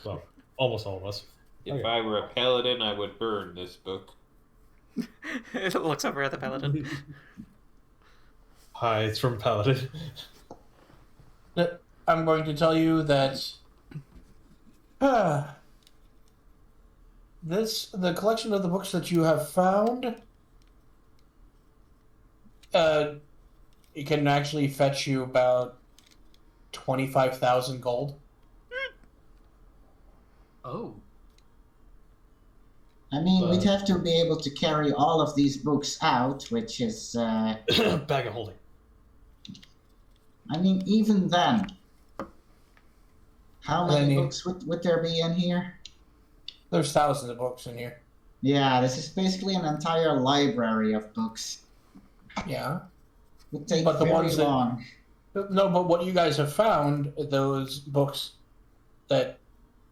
Well, almost all of us. If Okay. I were a paladin, I would burn this book. It looks over at the paladin. Hi, it's from Paladin. I'm going to tell you that the collection of the books that you have found, it can actually fetch you about 25,000 gold. Oh. I mean, we'd have to be able to carry all of these books out, which is, Bag of holding. I mean, even then, how many Any- books would there be in here? There's thousands of books in here. Yeah, this is basically an entire library of books. Yeah. Would take But the very ones that- long. No, but what you guys have found, those books that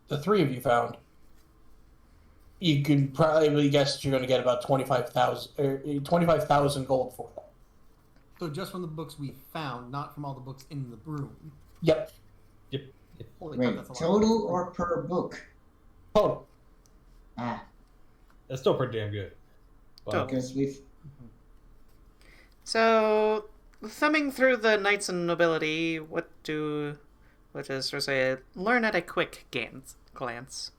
the three of you found, you can probably guess that you're going to get about 25,000 gold for them. So just from the books we found, not from all the books in the room. Yep. Holy crap, Wait, that's a lot. total or per book? Total. Ah, That's still pretty damn good. But because we've... So, thumbing through the knights and nobility, what does Roseia learn at a quick glance?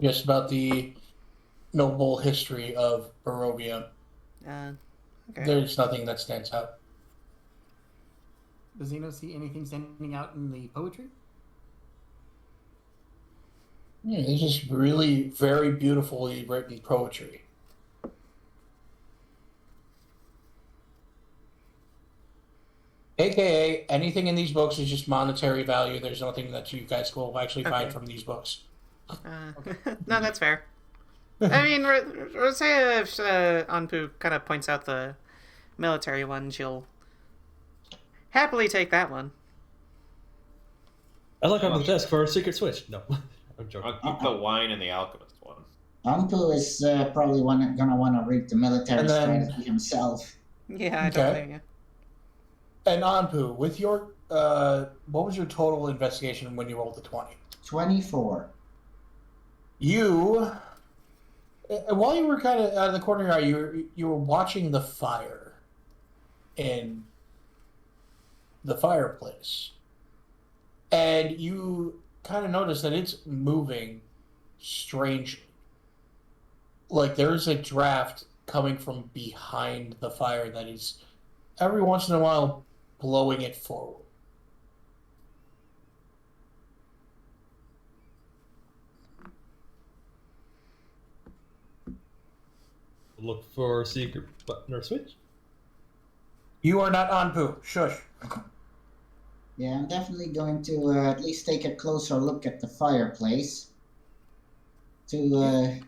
Just about the noble history of Barovia. Okay. There's nothing that stands out. Does Zino see anything standing out in the poetry? Yeah, it's just really very beautifully written poetry. AKA, anything in these books is just monetary value. There's nothing that you guys will actually find Okay. from these books. No, that's fair. I mean, Roseia, if Anpu kind of points out the military one, she'll happily take that one. I look under the desk for a secret switch. No, I'm joking. I'll keep the wine and the alchemist one. Anpu is probably gonna want to read the military And then- strategy himself. Yeah, I don't Okay. think. And Anpu, with your what was your total investigation when you rolled the 20? 24. You, while you were kind of out of the corner of your eye, you were watching the fire in the fireplace, and you kind of noticed that it's moving strangely. Like there's a draft coming from behind the fire that is every once in a while blowing it forward. Look for a secret button or switch. You are not Anpu. Shush. Yeah, I'm definitely going to at least take a closer look at the fireplace. To,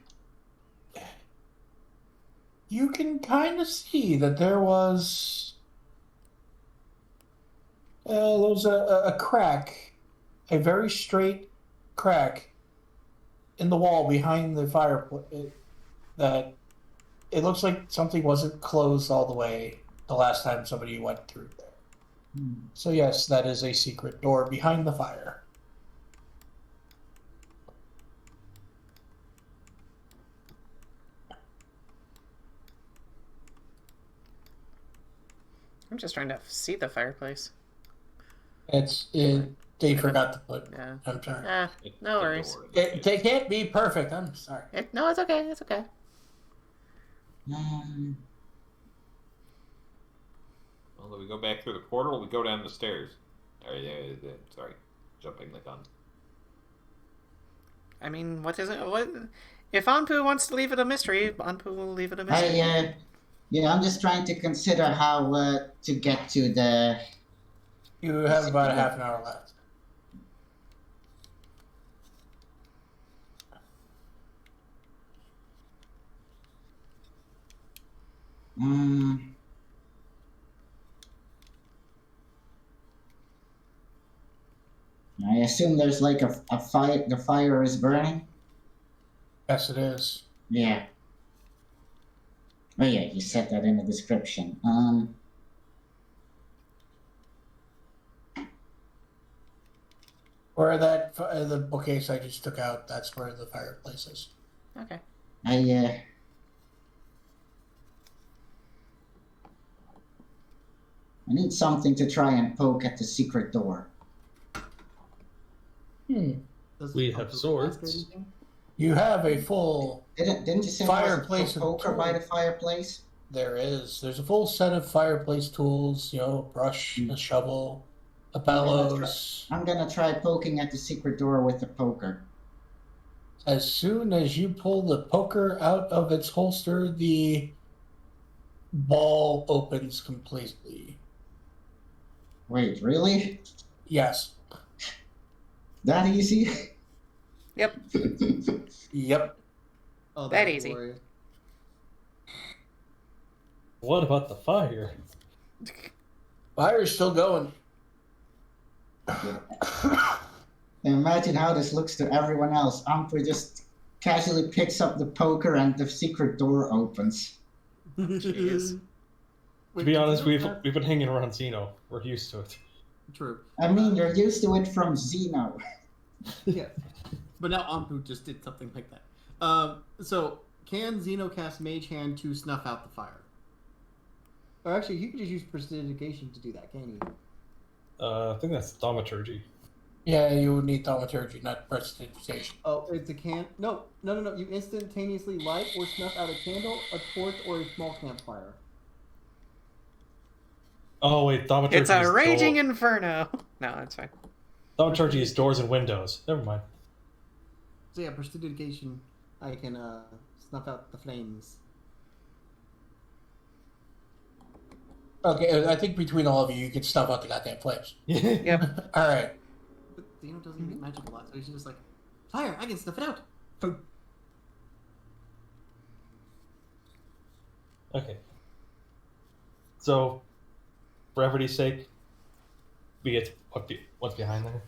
You can kind of see that there was a crack a very straight crack in the wall behind the fireplace that it looks like something wasn't closed all the way the last time somebody went through there. So yes, that is a secret door behind the fire. I'm just trying to see the fireplace. They forgot to put. Yeah. I'm sorry. No worries. They can't be perfect. I'm sorry. No, it's okay. It's okay. Well, do we go back through the portal or we go down the stairs? Sorry, jumping the gun. I mean, what is it? What if Anpu wants to leave it a mystery? Anpu will leave it a mystery. I'm just trying to consider how to get to the. You have about a half an hour left. I assume there's like a fire. The fire is burning. Yes, it is. Yeah. Oh yeah, you said that in the description. Where the bookcase I just took out, that's where the fireplace is. Okay. I need something to try and poke at the secret door. We have swords. You have a full Didn't you say fireplace there was a poker by the fireplace? There is. There's a full set of fireplace tools. A brush, a shovel, a bellows. I'm gonna try poking at the secret door with the poker. As soon as you pull the poker out of its holster, the ball opens completely. Wait, really? Yes. That easy? Yep. Yep. Oh, that easy. Glorious. What about the fire? Fire's still going. Imagine how this looks to everyone else. Anpu just casually picks up the poker and the secret door opens. Jeez. To be honest, we've been hanging around Zino. We're used to it. True. I mean, you're used to it from Zino. Yeah. But now Anpu just did something like that. So, can Zino cast Mage Hand to snuff out the fire? Or actually, you could just use Prestidigitation to do that, can't you? I think that's Thaumaturgy. Yeah, you would need thaumaturgy, not prestidigitation. Oh, it's a can. No. You instantaneously light or snuff out a candle, a torch, or a small campfire. Oh wait, Thaumaturgy. It's a raging inferno. No, that's fine. Thaumaturgy is doors and windows. Never mind. So yeah, Prestidigitation, I can snuff out the flames. Okay, I think between all of you, you can stuff out the goddamn flames. Yep. All right. But Zino doesn't get magic a lot, so he's just like, fire, I can snuff it out. Boom. Okay. So, for brevity's sake, we get to what's behind there.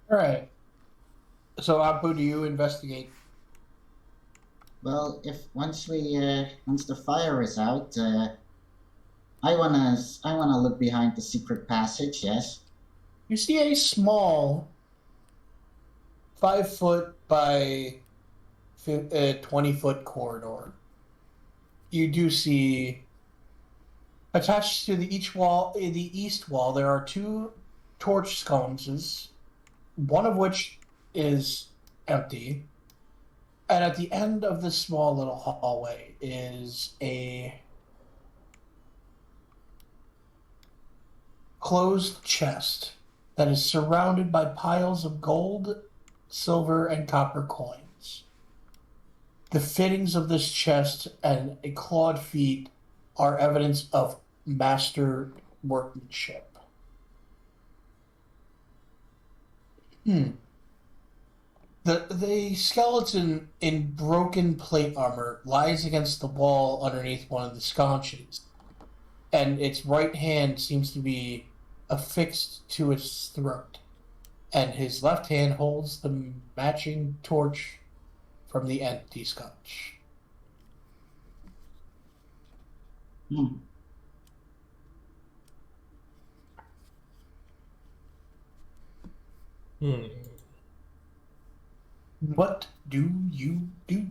All right. So, Anpu, do you investigate? Well, once the fire is out, I wanna look behind the secret passage. Yes. You see a small 5-foot by 20-foot corridor. You do see attached to the east wall there are 2 torch sconces, one of which is empty. And at the end of this small little hallway is a closed chest that is surrounded by piles of gold, silver, and copper coins. The fittings of this chest and a clawed feet are evidence of master workmanship. The skeleton in broken plate armor lies against the wall underneath one of the sconces, and its right hand seems to be affixed to its throat, and his left hand holds the matching torch from the empty scotch. Hmm. What do you do?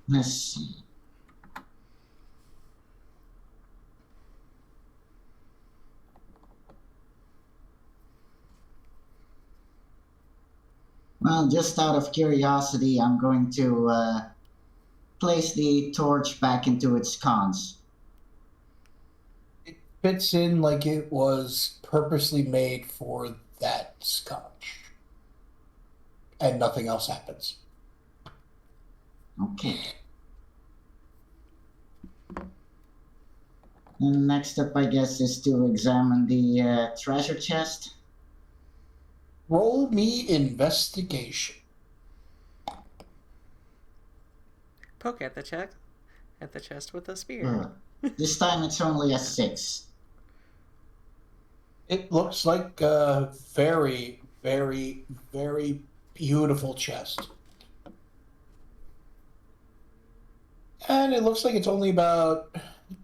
Let's see. Well, just out of curiosity, I'm going to place the torch back into its cons. It fits in like it was purposely made for that scotch. And nothing else happens. Okay. And next up, I guess, is to examine the treasure chest. Roll me investigation. Poke at the chest with a spear. This time it's only a 6. It looks like a very, very, very beautiful chest. And it looks like it's only about,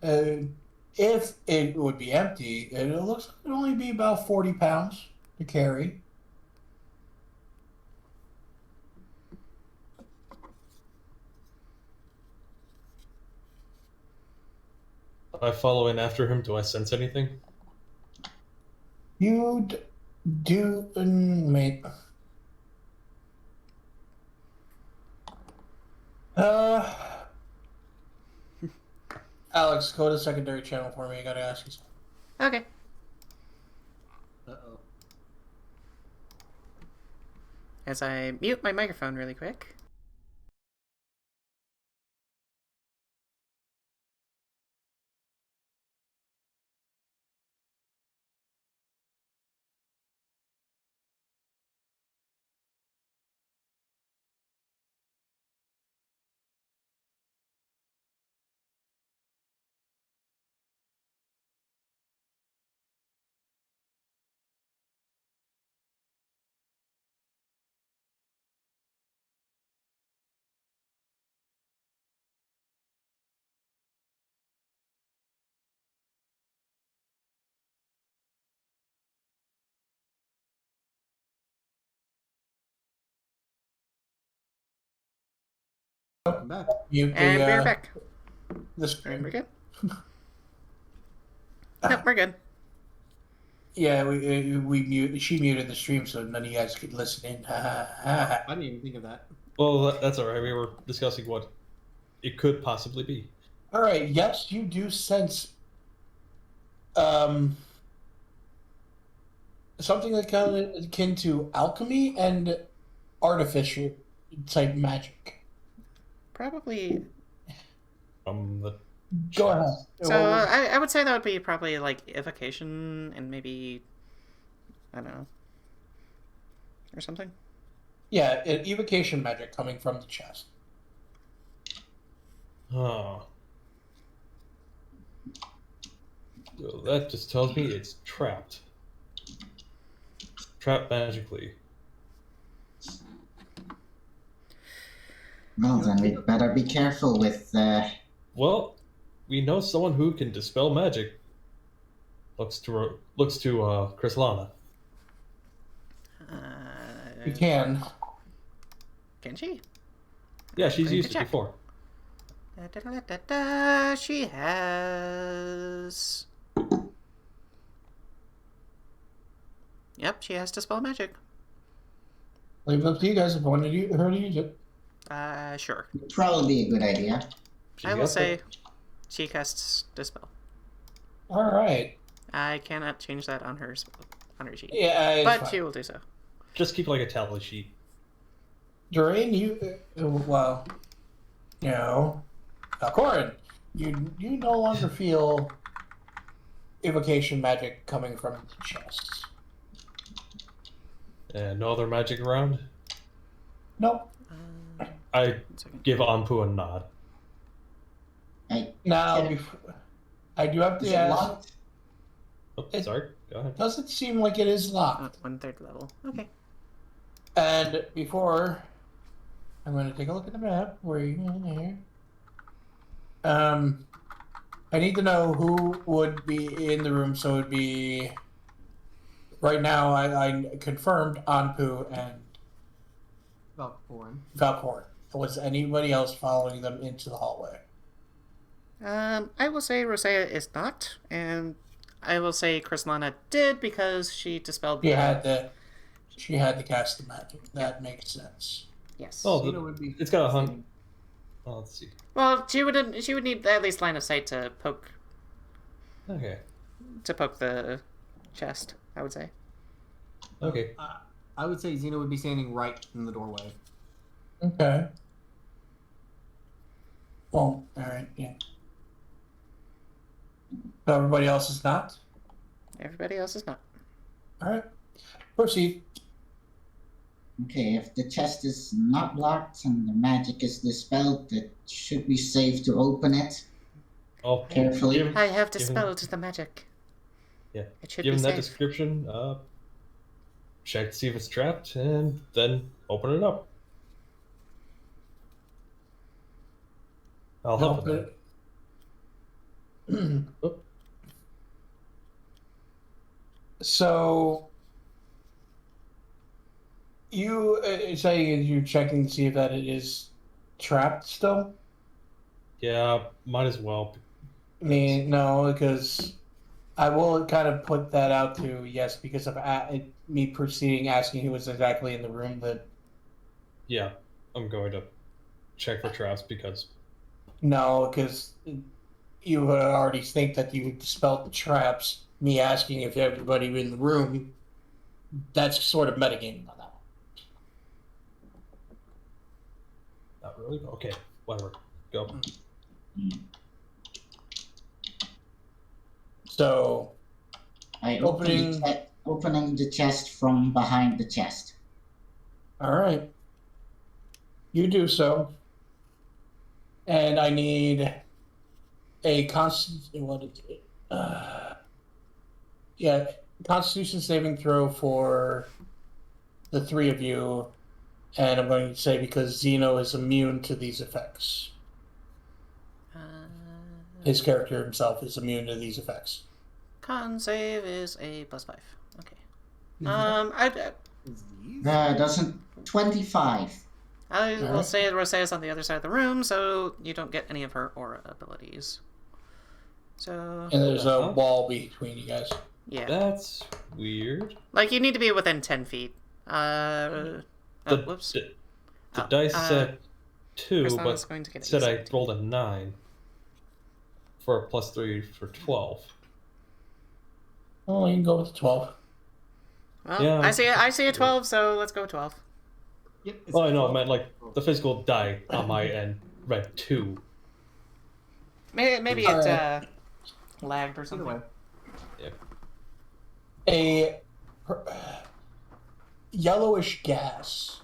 if it would be empty, it looks like it would only be about 40 pounds to carry. I follow in after him. Do I sense anything? You'd do, mate. Alex, go to the secondary channel for me. I gotta ask you something. Okay. Uh-oh. As I mute my microphone really quick. Welcome back. Mute And we're the, back. the And stream. we're good. Nope, we're good. Yeah, she muted the stream so none of you guys could listen in. I didn't even think of that. Well, that's all right. We were discussing what it could possibly be. All right. Yes, you do sense something that kind of akin to alchemy and artificial type magic. Probably. The Go ahead. So I would say that would be probably like evocation and maybe, I don't know, or something. Yeah, evocation magic coming from the chest. Oh. So that just tells me it's trapped. Trapped magically. Well, then we'd better be careful with... Well, we know someone who can dispel magic. Looks to Krislana. You can. Can she? Yeah, she's Going used to it check. before. She has. Yep, she has dispel magic. Leave it up to you guys if you want her to use it. Sure. Would probably be a good idea. She's I will got say she casts dispel. All right. I cannot change that on her spell. on her sheet. Yeah, it's But fine. she will do so. Just keep like a tally sheet. Doreen, Valkorran, you no longer feel evocation magic coming from the chest. And no other magic around? Nope. I 1 second. give Anpu a nod. Now, I do have Is to it ask, locked? Oh, sorry, go ahead. does it seem like it is locked? 1/3 level. Okay. And before, I'm going to take a look at the map. Where are you in here? I need to know who would be in the room, so it would be... Right now, I confirmed Anpu and Valkorran. Was anybody else following them into the hallway? I will say Roseia is not, and I will say Krislana did because she dispelled She had to cast the magic. That makes sense. Yes. Oh, Zino would be it's got a hunt. Oh, let's see. Well, she would need at least line of sight to poke Okay. the chest, I would say. Okay. I would say Zino would be standing right in the doorway. Okay. Well, alright, yeah. So everybody else is not? Everybody else is not. Alright. Proceed. Okay, if the chest is not locked and the magic is dispelled, it should be safe to open it. Oh, Carefully. I have Given- dispelled the magic. Yeah. It should Given be that safe. description, check to see if it's trapped, and then open it up. I'll help with that. Oop. So, you say you're checking to see if that it is trapped still? Yeah, might as well. I mean, no, because I will kind of put that out to yes, because of me proceeding asking who was exactly in the room. That Yeah, I'm going to check for traps because no, because you would already think that you dispelled the traps. Me asking if everybody in the room, that's sort of metagaming on that one. not really. Okay, whatever. Go. So, I Opening- opening the chest from behind the chest. all right, you do so, and I need a Constitution saving throw for the three of you, and I'm going to say because Zino is immune to these effects. His character himself is immune to these effects. Con save is a +5. Okay. Doesn't 25. I will Alright. say Roseia's on the other side of the room, so you don't get any of her aura abilities. So And there's a wall between you guys. yeah, That's weird. like you need to be within 10 feet. Whoops. The Oh, dice said 2, Krislana's but going to get said I 17. rolled a 9 for a +3 for 12. Oh, you can go with 12. Well, Yeah. I see a 12, so let's go with 12. Yep. Oh, I know. I meant like the physical die on my end read 2. Maybe it Alright. lagged or Either something. way. A yellowish gas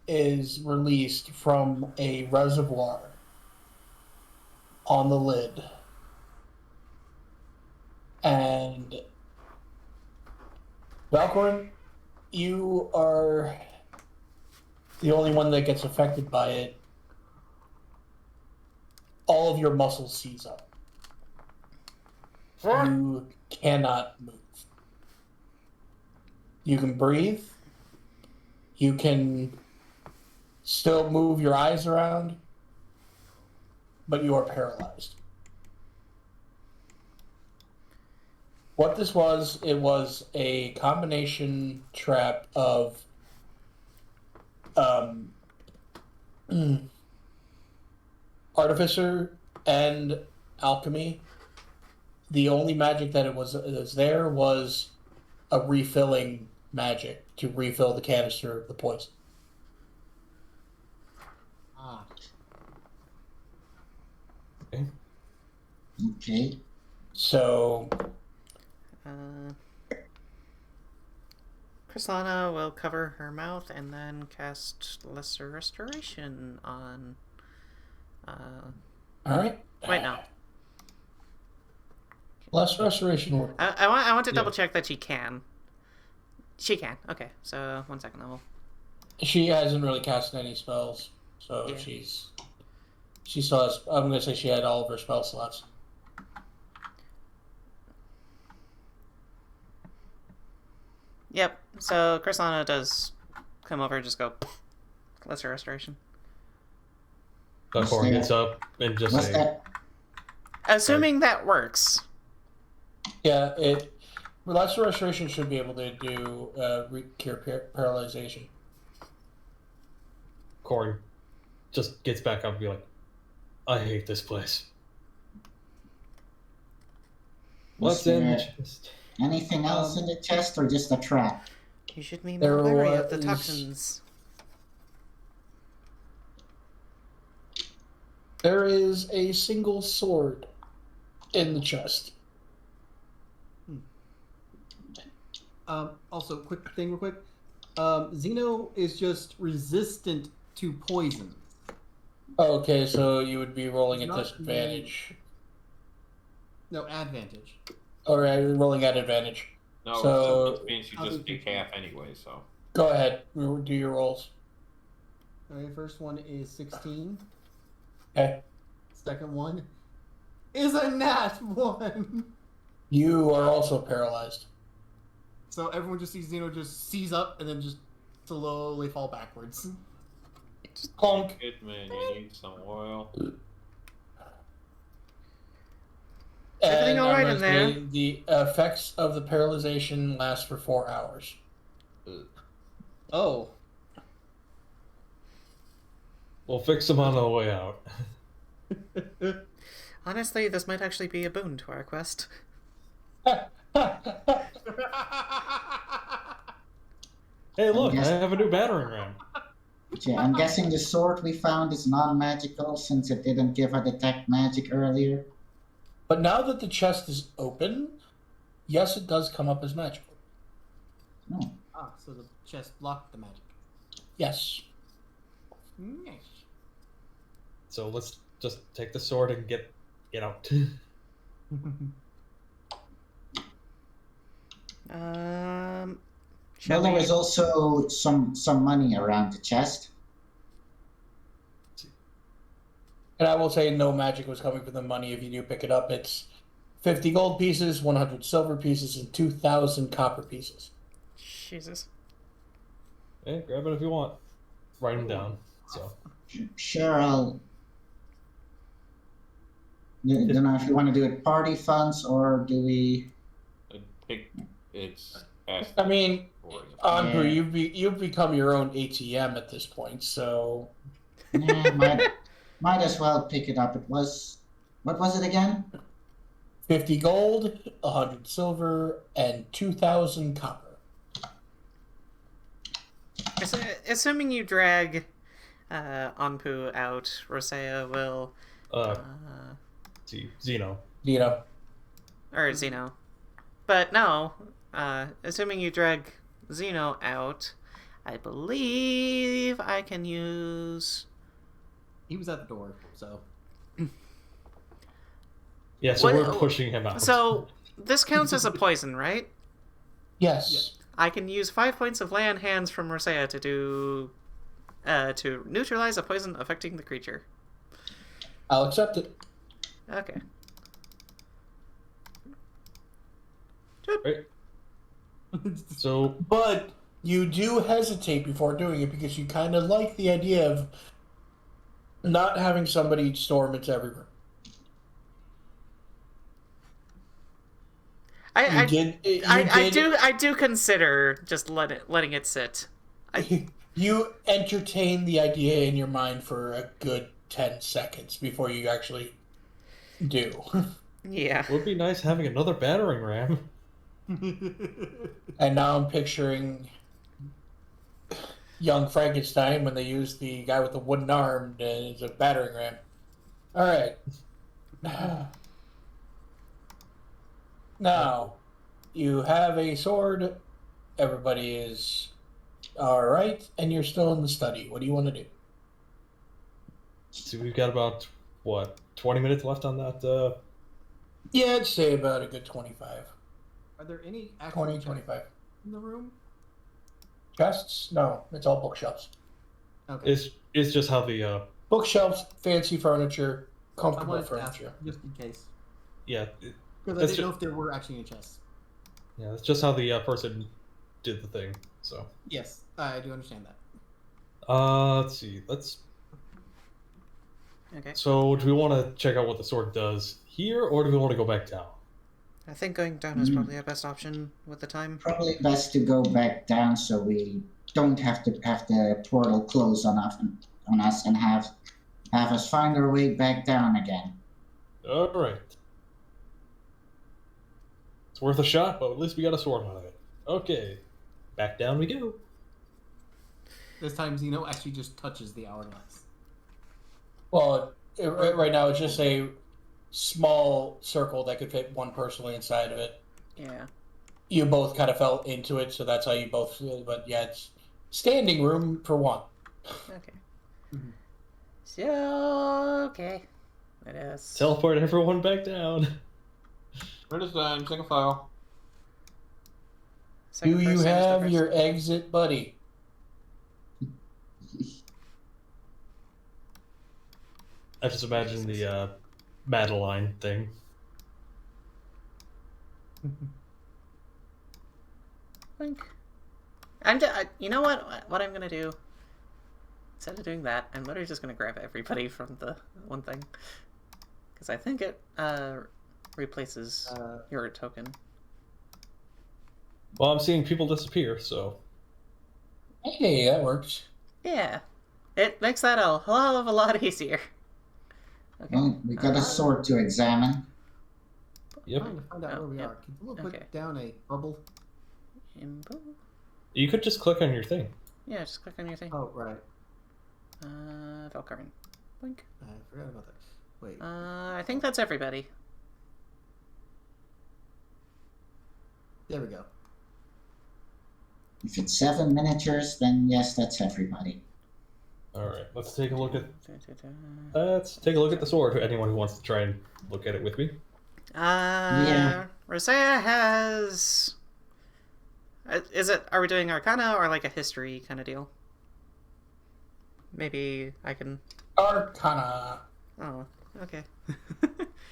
is released from a reservoir on the lid. And Valkorran, you are the only one that gets affected by it. All of your muscles seize up. You cannot move. You can breathe. You can still move your eyes around, but you are paralyzed. What this was, it was a combination trap of artificer and alchemy. The only magic that it was there was a refilling magic to refill the canister of the poison. Ah. Okay. So, Krislana will cover her mouth and then cast Lesser Restoration on. all right. Wait, no. Less restoration work. I want to double check that she can. She can. Okay, so 1 second level. She hasn't really cast any spells, so Yeah. she still has. I'm gonna say she had all of her spell slots. Yep. So Krislana does come over and just go Lesser Restoration. Valkorran gets up and just What's say, that? Assuming that works. Yeah, lesser restoration should be able to do cure paralyzation. Corey just gets back up and be like, I hate this place. What's in the chest? Anything else in the chest or just a trap? You should be There more wary of the was- toxins. There is a single sword in the chest. Also, quick thing, real quick. Zino is just resistant to poison. Okay, so you would be rolling at Not disadvantage. No, advantage. Or rolling at advantage. No, So- which means you just take half anyway, so. Go ahead, do your rolls. Alright, first one is 16. Okay. Second one is a nat 1. You are also paralyzed. So everyone just sees Zeno just seize up and then just slowly fall backwards. Clunk. Kidman, you need some oil. Everything And all I'm right gonna in there? say the effects of the paralyzation last for 4 hours. Oh. We'll fix them on the way out. Honestly, this might actually be a boon to our quest. Hey, look, Yes. I have a new battering ram. Okay, I'm guessing the sword we found is non-magical since it didn't give a detect magic earlier. But now that the chest is open, yes, it does come up as magical. Oh, Ah, so the chest blocked the magic. Yes. Nice. So let's just take the sword and get out. Shall well, there we- was also some money around the chest. And I will say no magic was coming from the money if you do pick it up. It's 50 gold pieces, 100 silver pieces, and 2,000 copper pieces. Jesus. Hey, grab it if you want. Write them down. So Sure, I'll. I don't know if you want to do it party funds or do we. I think it's past I mean, for you. Anpu, you've become your own ATM at this point, so Yeah, might as well pick it up. It was. What was it again? 50 gold, 100 silver, and 2,000 copper. Assuming you drag Anpu out, Roseia will... see, Zino. You know, or Zino. But no, assuming you drag Zino out, I believe I can use... He was at the door, so. Yeah, so What- we're pushing him out. So, this counts as a poison, right? yes. I can use 5 points of lay on hands from Roseia to do... to neutralize a poison affecting the creature. I'll accept it. Okay. Right. So But you do hesitate before doing it because you kind of like the idea of not having somebody storm into every room. I You do consider just letting it sit. You entertain the idea in your mind for a good 10 seconds before you actually do. Yeah. it would be nice having another battering ram. And now I'm picturing young Frankenstein when they use the guy with the wooden arm as a battering ram. All right. Now, you have a sword. Everybody is all right, and you're still in the study. What do you want to do? So we've got about, 20 minutes left on that? Yeah, I'd say about a good 25. Are there any actual 20, 25. in the room? Chests? No, it's all bookshelves. Okay. It's just how the Bookshelves, fancy furniture, I comfortable wanted to ask, furniture. just in case. yeah Because I That's didn't know if there were actually any chests. yeah that's just how the person did the thing. So Yes, I do understand that. let's see. Okay. So do we want to check out what the sword does here, or do we want to go back down? I think going down is probably our best option with the time. Probably best to go back down so we don't have to have the portal close on us and have us find our way back down again. All right. It's worth a shot, but at least we got a sword out of it. Okay, back down we go. This time Zino actually just touches the hourglass. Well, right now it's just a small circle that could fit one person inside of it. Yeah. You both kind of fell into it, so that's how you both. But yeah, it's standing room for one. Okay. Mhm. So, okay. It is. Teleport everyone back down. Where is that? Single file. Second Do you person, have first. your exit buddy? I just imagine the Madeline thing. Blink. You know what? What I'm gonna do? Instead of doing that, I'm literally just gonna grab everybody from the one thing, because I think it replaces your token. Well, I'm seeing people disappear, so Hey, that works. Yeah, it makes that a hell of a lot easier. Okay. Well, we got a sword to examine. yep. Trying to find out where we yep. are. Can someone put Okay. down a bubble? Imbo? You could just click on your thing. Yeah, just click on your thing. Oh, right. Valkorran. Blink. I forgot about that. Wait. I think that's everybody. There we go. If it's 7 miniatures, then yes, that's everybody. All right, let's take a look at the sword. Anyone who wants to try and look at it with me. Yeah. Roseia has. Are we doing Arcana or like a history kind of deal? Maybe I can. Arcana. Oh, okay.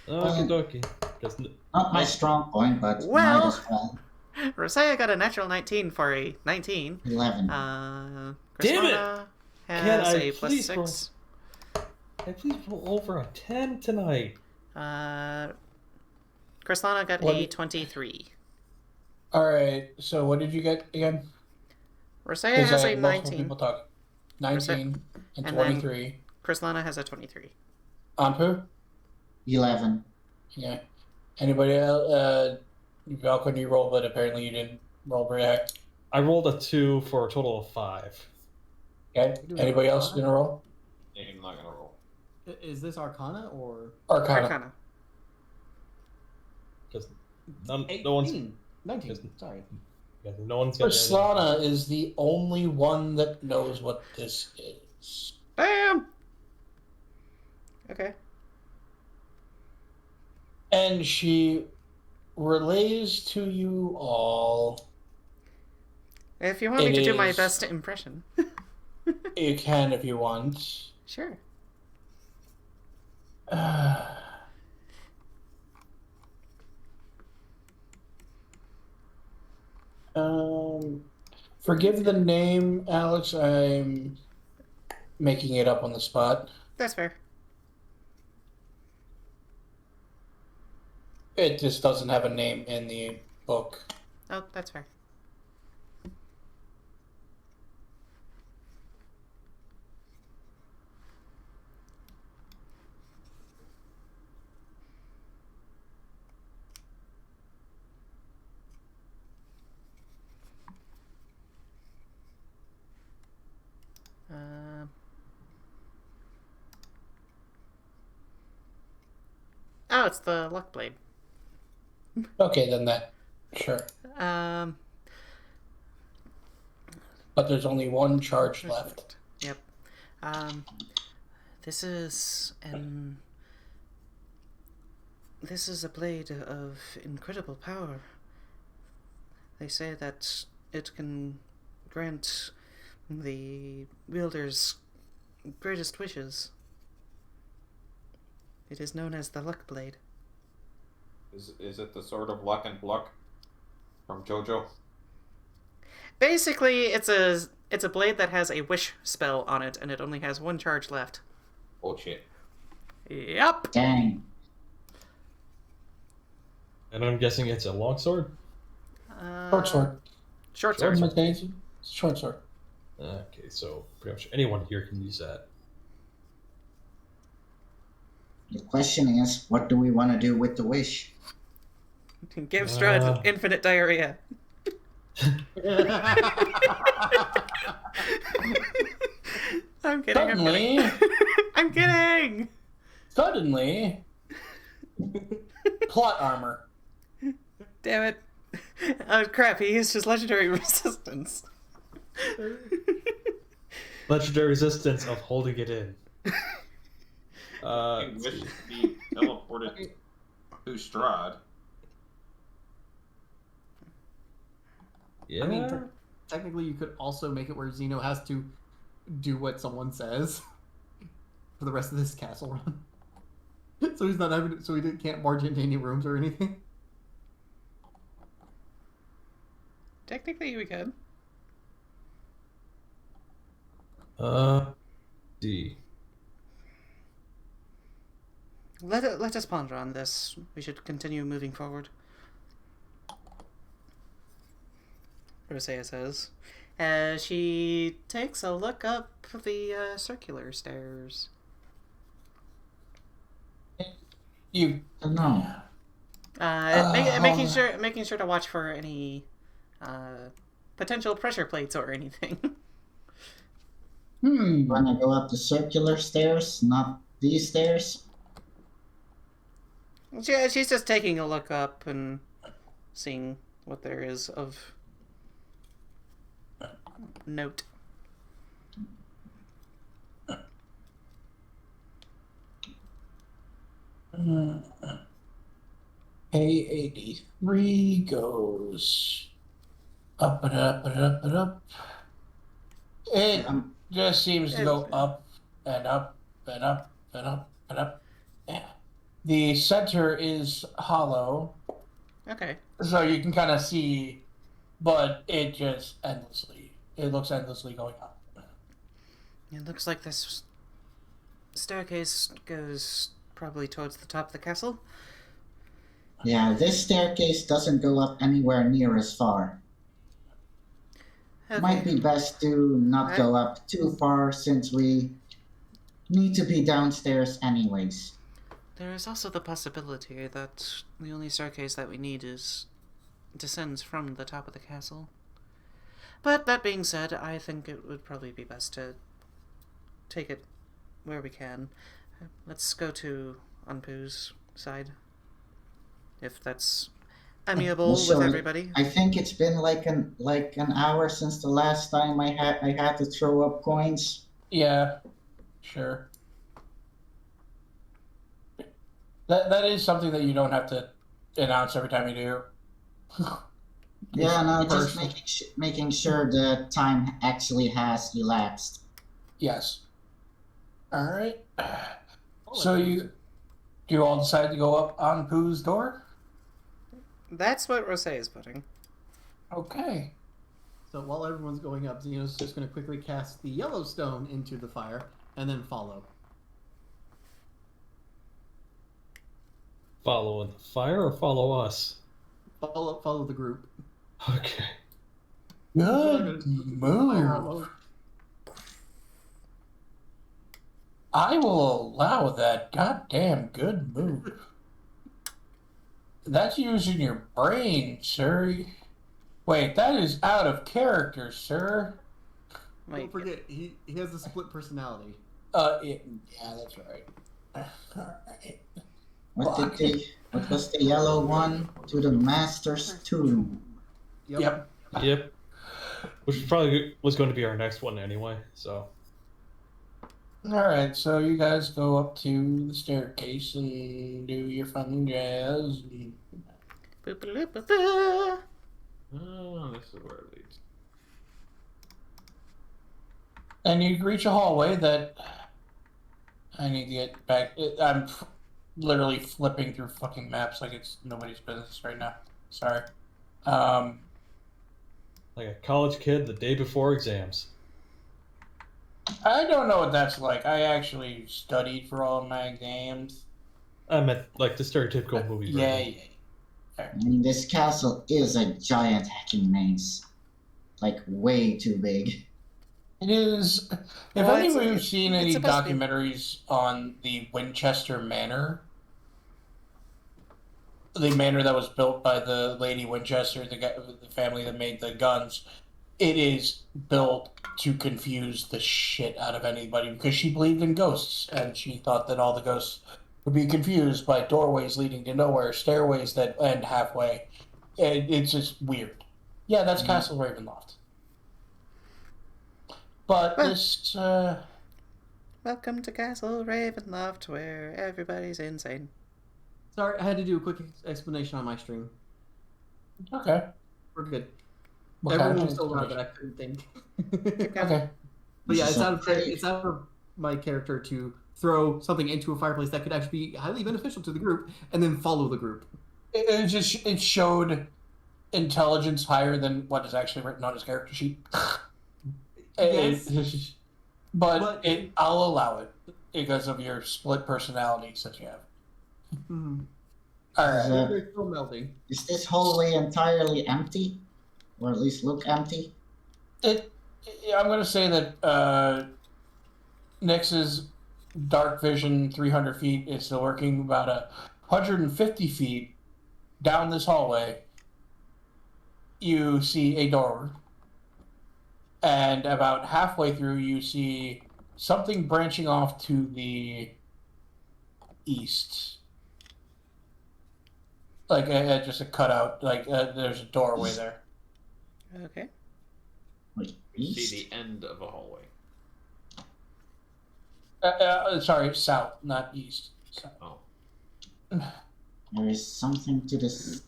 Okie dokie. Just Not my strong point, but Well- might as well. Roseia got a natural 19 for a 19. 11. Damn it! Krislana Can has I a plus please 6. Can I please roll over a 10 tonight? Krislana got What a did- 23. All right. So what did you get again? Roseia Because has I a had multiple 19. people talking. 19 and and 23. Krislana has a 23. Anpu? 11. Yeah. Anybody else? Valkorran, you rolled, but apparently you didn't roll very high. I rolled a 2 for a total of 5. Okay. doing Anybody else Arcana? gonna roll? I'm not gonna roll. Is this Arcana or Arcana. Arcana. Because 18? no one's 19. Sorry. no one's got Krislana is the only one that knows what this is. Damn! Okay. And she relays to you all. If you want me It to do my is- best impression. You can if you want. Sure. Forgive the name, Alex. I'm making it up on the spot. That's fair. It just doesn't have a name in the book. Oh, that's fair. Oh, it's the luck blade. Okay, then that. Sure. But there's only one charge left. Yep. This is a blade of incredible power. They say that it can grant the wielder's greatest wishes. It is known as the luck blade. Is it the sword of luck and pluck from JoJo? Basically, it's a blade that has a wish spell on it, and it only has one charge left. Oh shit. Yep. Dang. And I'm guessing it's a longsword? Short sword. Short sword. Short sword. Okay, so pretty much anyone here can use that. The question is, what do we want to do with the wish? Give Strahd infinite diarrhea. I'm kidding. Suddenly, I'm kidding. Suddenly, plot armor. Damn it. Oh crap, he used his legendary resistance. Legendary resistance of holding it in. I wish to be teleported to Strahd. Yeah. I mean, technically, you could also make it where Zino has to do what someone says for the rest of this castle run. So he's not having, so he can't barge into any rooms or anything. Technically, we could. D. Let us ponder on this. We should continue moving forward. Roseia says, as she takes a look up the circular stairs. You No. Making sure to watch for any potential pressure plates or anything. Want to go up the circular stairs, not these stairs? She's just taking a look up and seeing what there is of note. A83 goes up and up and up and up. It just seems to go up and up and up and up and up. The center is hollow, Okay. so you can kind of see, but it looks endlessly going up. It looks like this staircase goes probably towards the top of the castle. Yeah, this staircase doesn't go up anywhere near as far. Okay. Might be best to not go up too far since we need to be downstairs anyways. There is also the possibility that the only staircase that we need descends from the top of the castle. But that being said, I think it would probably be best to take it where we can. Let's go to Anpu's side, if that's amiable Also, with everybody. I think it's been like an hour since the last time I had to throw up coins. Yeah, sure. That is something that you don't have to announce every time you do. Yeah, no, just Personally. making sure the time actually has elapsed. Yes. All right. So you all decide to go up on Pooh's door? That's what Roseia is putting. Okay. So while everyone's going up, Zeno's just going to quickly cast the yellow stone into the fire and then follow. Follow in the fire or follow us? Follow the group. Okay. Good move. I will allow that goddamn good move. That's using your brain, sir. Wait, that is out of character, sir. Don't forget, he has a split personality. Yeah, that's right. All right. What was the yellow one? To the Master's tomb. Yep. Yep. Which probably was going to be our next one anyway. So. Alright, so you guys go up to the staircase and do your fun jazz. Boop-a-loop-a-boo. Oh, this is where it leads. And you reach a hallway that I need to get back. I'm literally flipping through fucking maps like it's nobody's business right now. Sorry. Like a college kid the day before exams. I don't know what that's like. I actually studied for all of my exams. I meant like the stereotypical movie version. I mean, this castle is a giant hacking maze. Like, way too big. It is. If Well, any of you have it's seen any supposed to be- documentaries on the Winchester Manor, the manor that was built by the Lady Winchester, the family that made the guns, it is built to confuse the shit out of anybody because she believed in ghosts and she thought that all the ghosts would be confused by doorways leading to nowhere, stairways that end halfway. It's just weird. Yeah, that's Castle Ravenloft. But Well- this, Welcome to Castle Ravenloft, where everybody's insane. Sorry, I had to do a quick explanation on my stream. okay. We're good. What Everyone kind was of so loud that information? I couldn't think. Okay. But yeah, This is it's out of my character to throw something into a fireplace that could actually be highly beneficial to the group, and then follow the group. It showed intelligence higher than what is actually written on his character sheet. Yes. But I'll allow it because of your split personalities that you have. Mm-hmm. All right. They're still melting. Is this hallway entirely empty? Or at least look empty? I'm going to say that Nyx's dark vision 300 feet is still working. About 150 feet down this hallway, you see a door. And about halfway through, you see something branching off to the east. Like just a cutout. Like there's a doorway there. Okay. Wait, east? See the end of a hallway. Sorry, south, not east. South. Oh. There is something to this.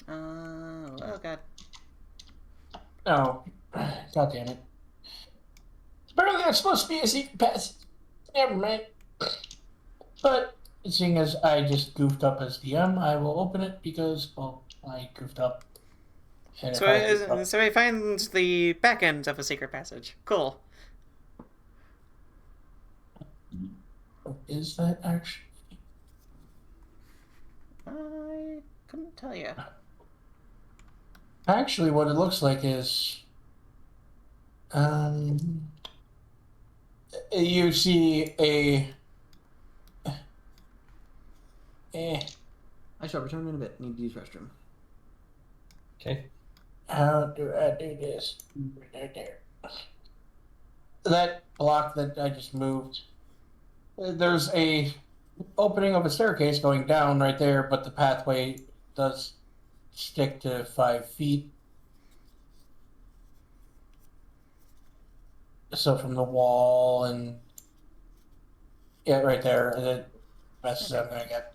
Oh god. Oh, god damn it. Apparently that's supposed to be a secret passage. Never mind. But, seeing as I just goofed up as DM, I will open it because, well, I goofed up. And So, if I goof up- so I find the back end of a secret passage. Cool. Is that actually... I couldn't tell you. Actually, what it looks like is... you see a... I shall return in a bit. Need to use restroom. Okay. How do I do this? There. That block that I just moved, there's a opening of a staircase going down right there, but the pathway does stick to 5 feet. So from the wall and yeah, right there, the best I'm gonna get.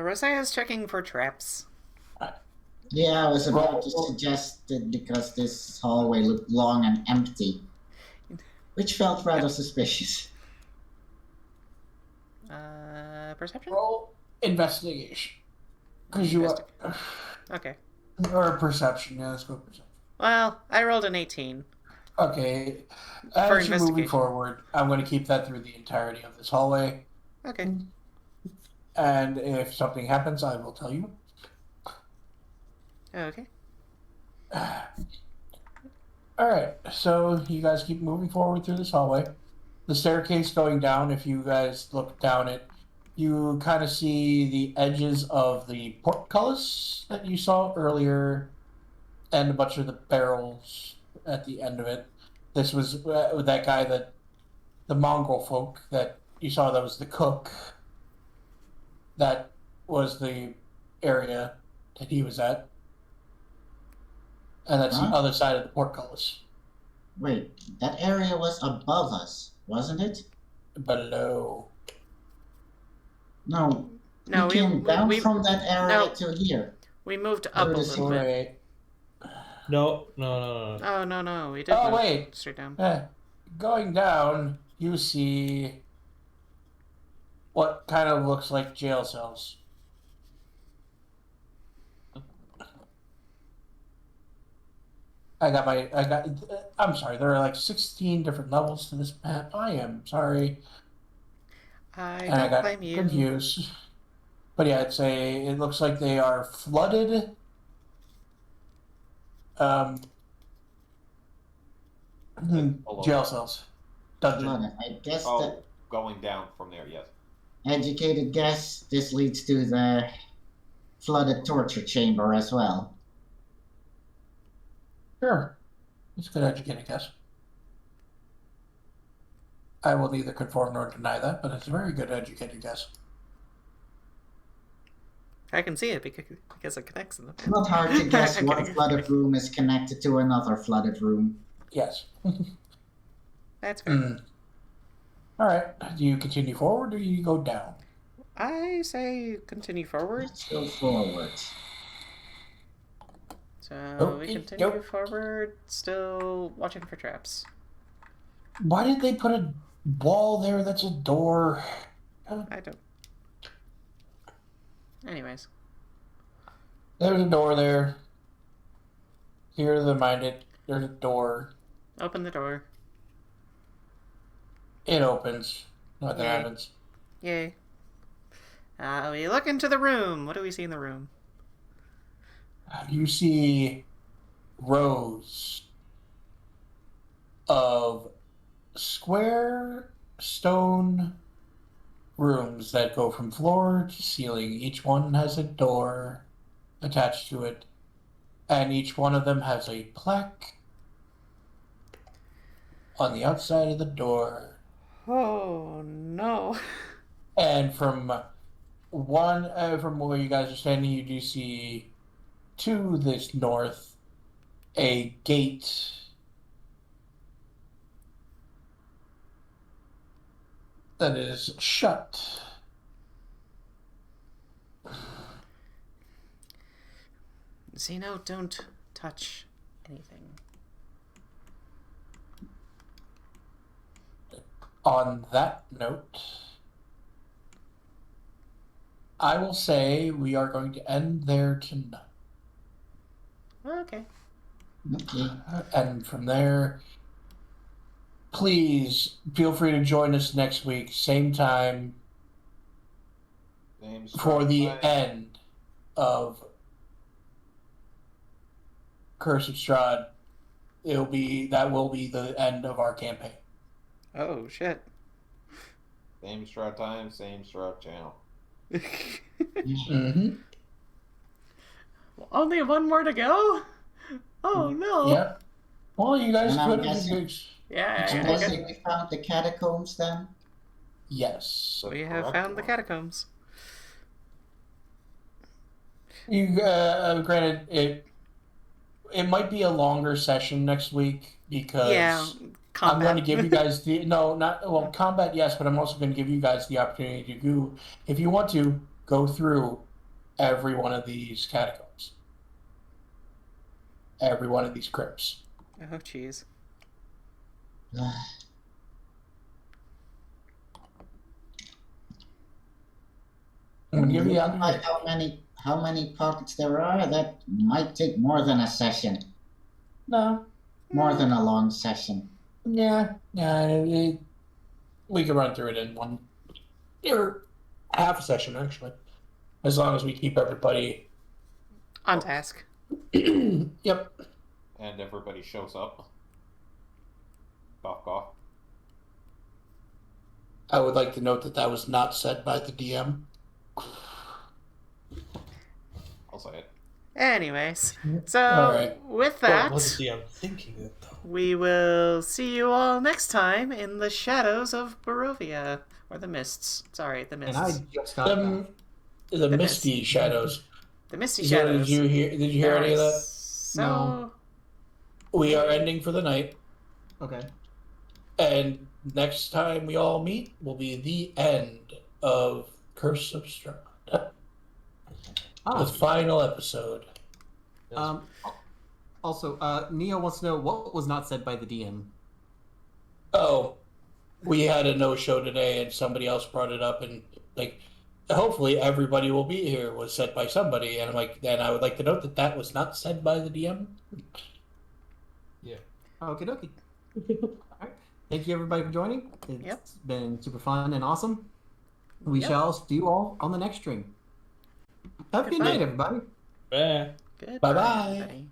Roseia's checking for traps. Yeah, I was about to suggest it because this hallway looked long and empty, which felt rather suspicious. Perception? Roll investigation. Because you are. Okay. Or perception, yeah, let's go perception. Well, I rolled an 18. Okay. For As you're moving investigation. forward, I'm going to keep that through the entirety of this hallway. Okay. And if something happens, I will tell you. Okay. Alright, so you guys keep moving forward through this hallway. The staircase going down, if you guys look down it, you kind of see the edges of the portcullis that you saw earlier and a bunch of the barrels at the end of it. This was that guy that the mongrel folk that you saw that was the cook. That was the area that he was at. And that's the Huh? other side of the portcullis. Wait, that area was above us, wasn't it? Below. No, No, we came down we from that area no. to here. we moved up a Through the little bit. Wait. No. Oh no, we did Oh, move wait. straight down. Going down, you see what kind of looks like jail cells. I'm sorry, there are like 16 different levels to this map. I am sorry. I And I don't got blame you. confused. But yeah, it looks like they are flooded. Jail cells. Dungeon. Blood, I guess Oh, going down from there, yes. the educated guess this leads to the flooded torture chamber as well. Sure. It's a good educated guess. I will neither conform nor deny that, but it's a very good educated guess. I can see it because it connects in the map. Not hard to guess I'm one kidding. flooded room is connected to another flooded room. Yes. That's fair. All right. Do you continue forward or do you go down? I say continue forward. Let's go forward. So we continue forward, still watching for traps. Why did they put a wall there that's a door? I don't. Anyways. There's a door there. Here to mind it. There's a door. Open the door. It opens. Nothing Yay. happens. Yay. We look into the room. What do we see in the room? You see rows of square stone rooms that go from floor to ceiling. Each one has a door attached to it, and each one of them has a plaque on the outside of the door. Oh no. And from where you guys are standing, you do see to this north a gate that is shut. Zino, don't touch anything. On that note, I will say we are going to end there tonight. Okay. Okay. And from there, please feel free to join us next week, same time, for the end of Curse of Strahd. That will be the end of our campaign. Oh shit. Same Strahd time, same Strahd channel. Mm-hmm. Only one more to go? Oh no. Yep. Well, you guys And I'm could. guessing- Yeah, I'm I guessing we found the catacombs then? Yes. we have found the catacombs. You granted it might be a longer session next week because Yeah. Combat. I'm going to give you guys combat, yes, but I'm also going to give you guys the opportunity to go, if you want to, go through every one of these catacombs, every one of these crypts. Oh jeez. I'm going to give you the Looking opportunity. like how many pockets there are, that might take more than a session. No. More than a long session. Yeah. We can run through it in one or half a session, actually, as long as we keep everybody On task. Yep. And everybody shows up. Cough. I would like to note that was not said by the DM. I'll say it. Anyways, so Alright. with What that, was the DM thinking it though? we will see you all next time in the shadows of Barovia. Or the mists. Sorry, the mists. And I just got back. The The misty mist. shadows. The misty Zero, shadows. Did you hear any of that? So... No. We are ending for the night, Okay. and next time we all meet will be the end of Curse of Strahd. The final episode. Yes. Also, Neo wants to know what was not said by the DM. Oh, we had a no-show today, and somebody else brought it up, and like, hopefully everybody will be here was said by somebody, and I'm like, then I would like to note that that was not said by the DM. Yeah. Okie dokie. Alright. Thank you everybody for joining. It's been super fun and awesome. We shall see you all on the next stream. Have a good night, everybody. Bye. Goodbye, Bye-bye. everybody.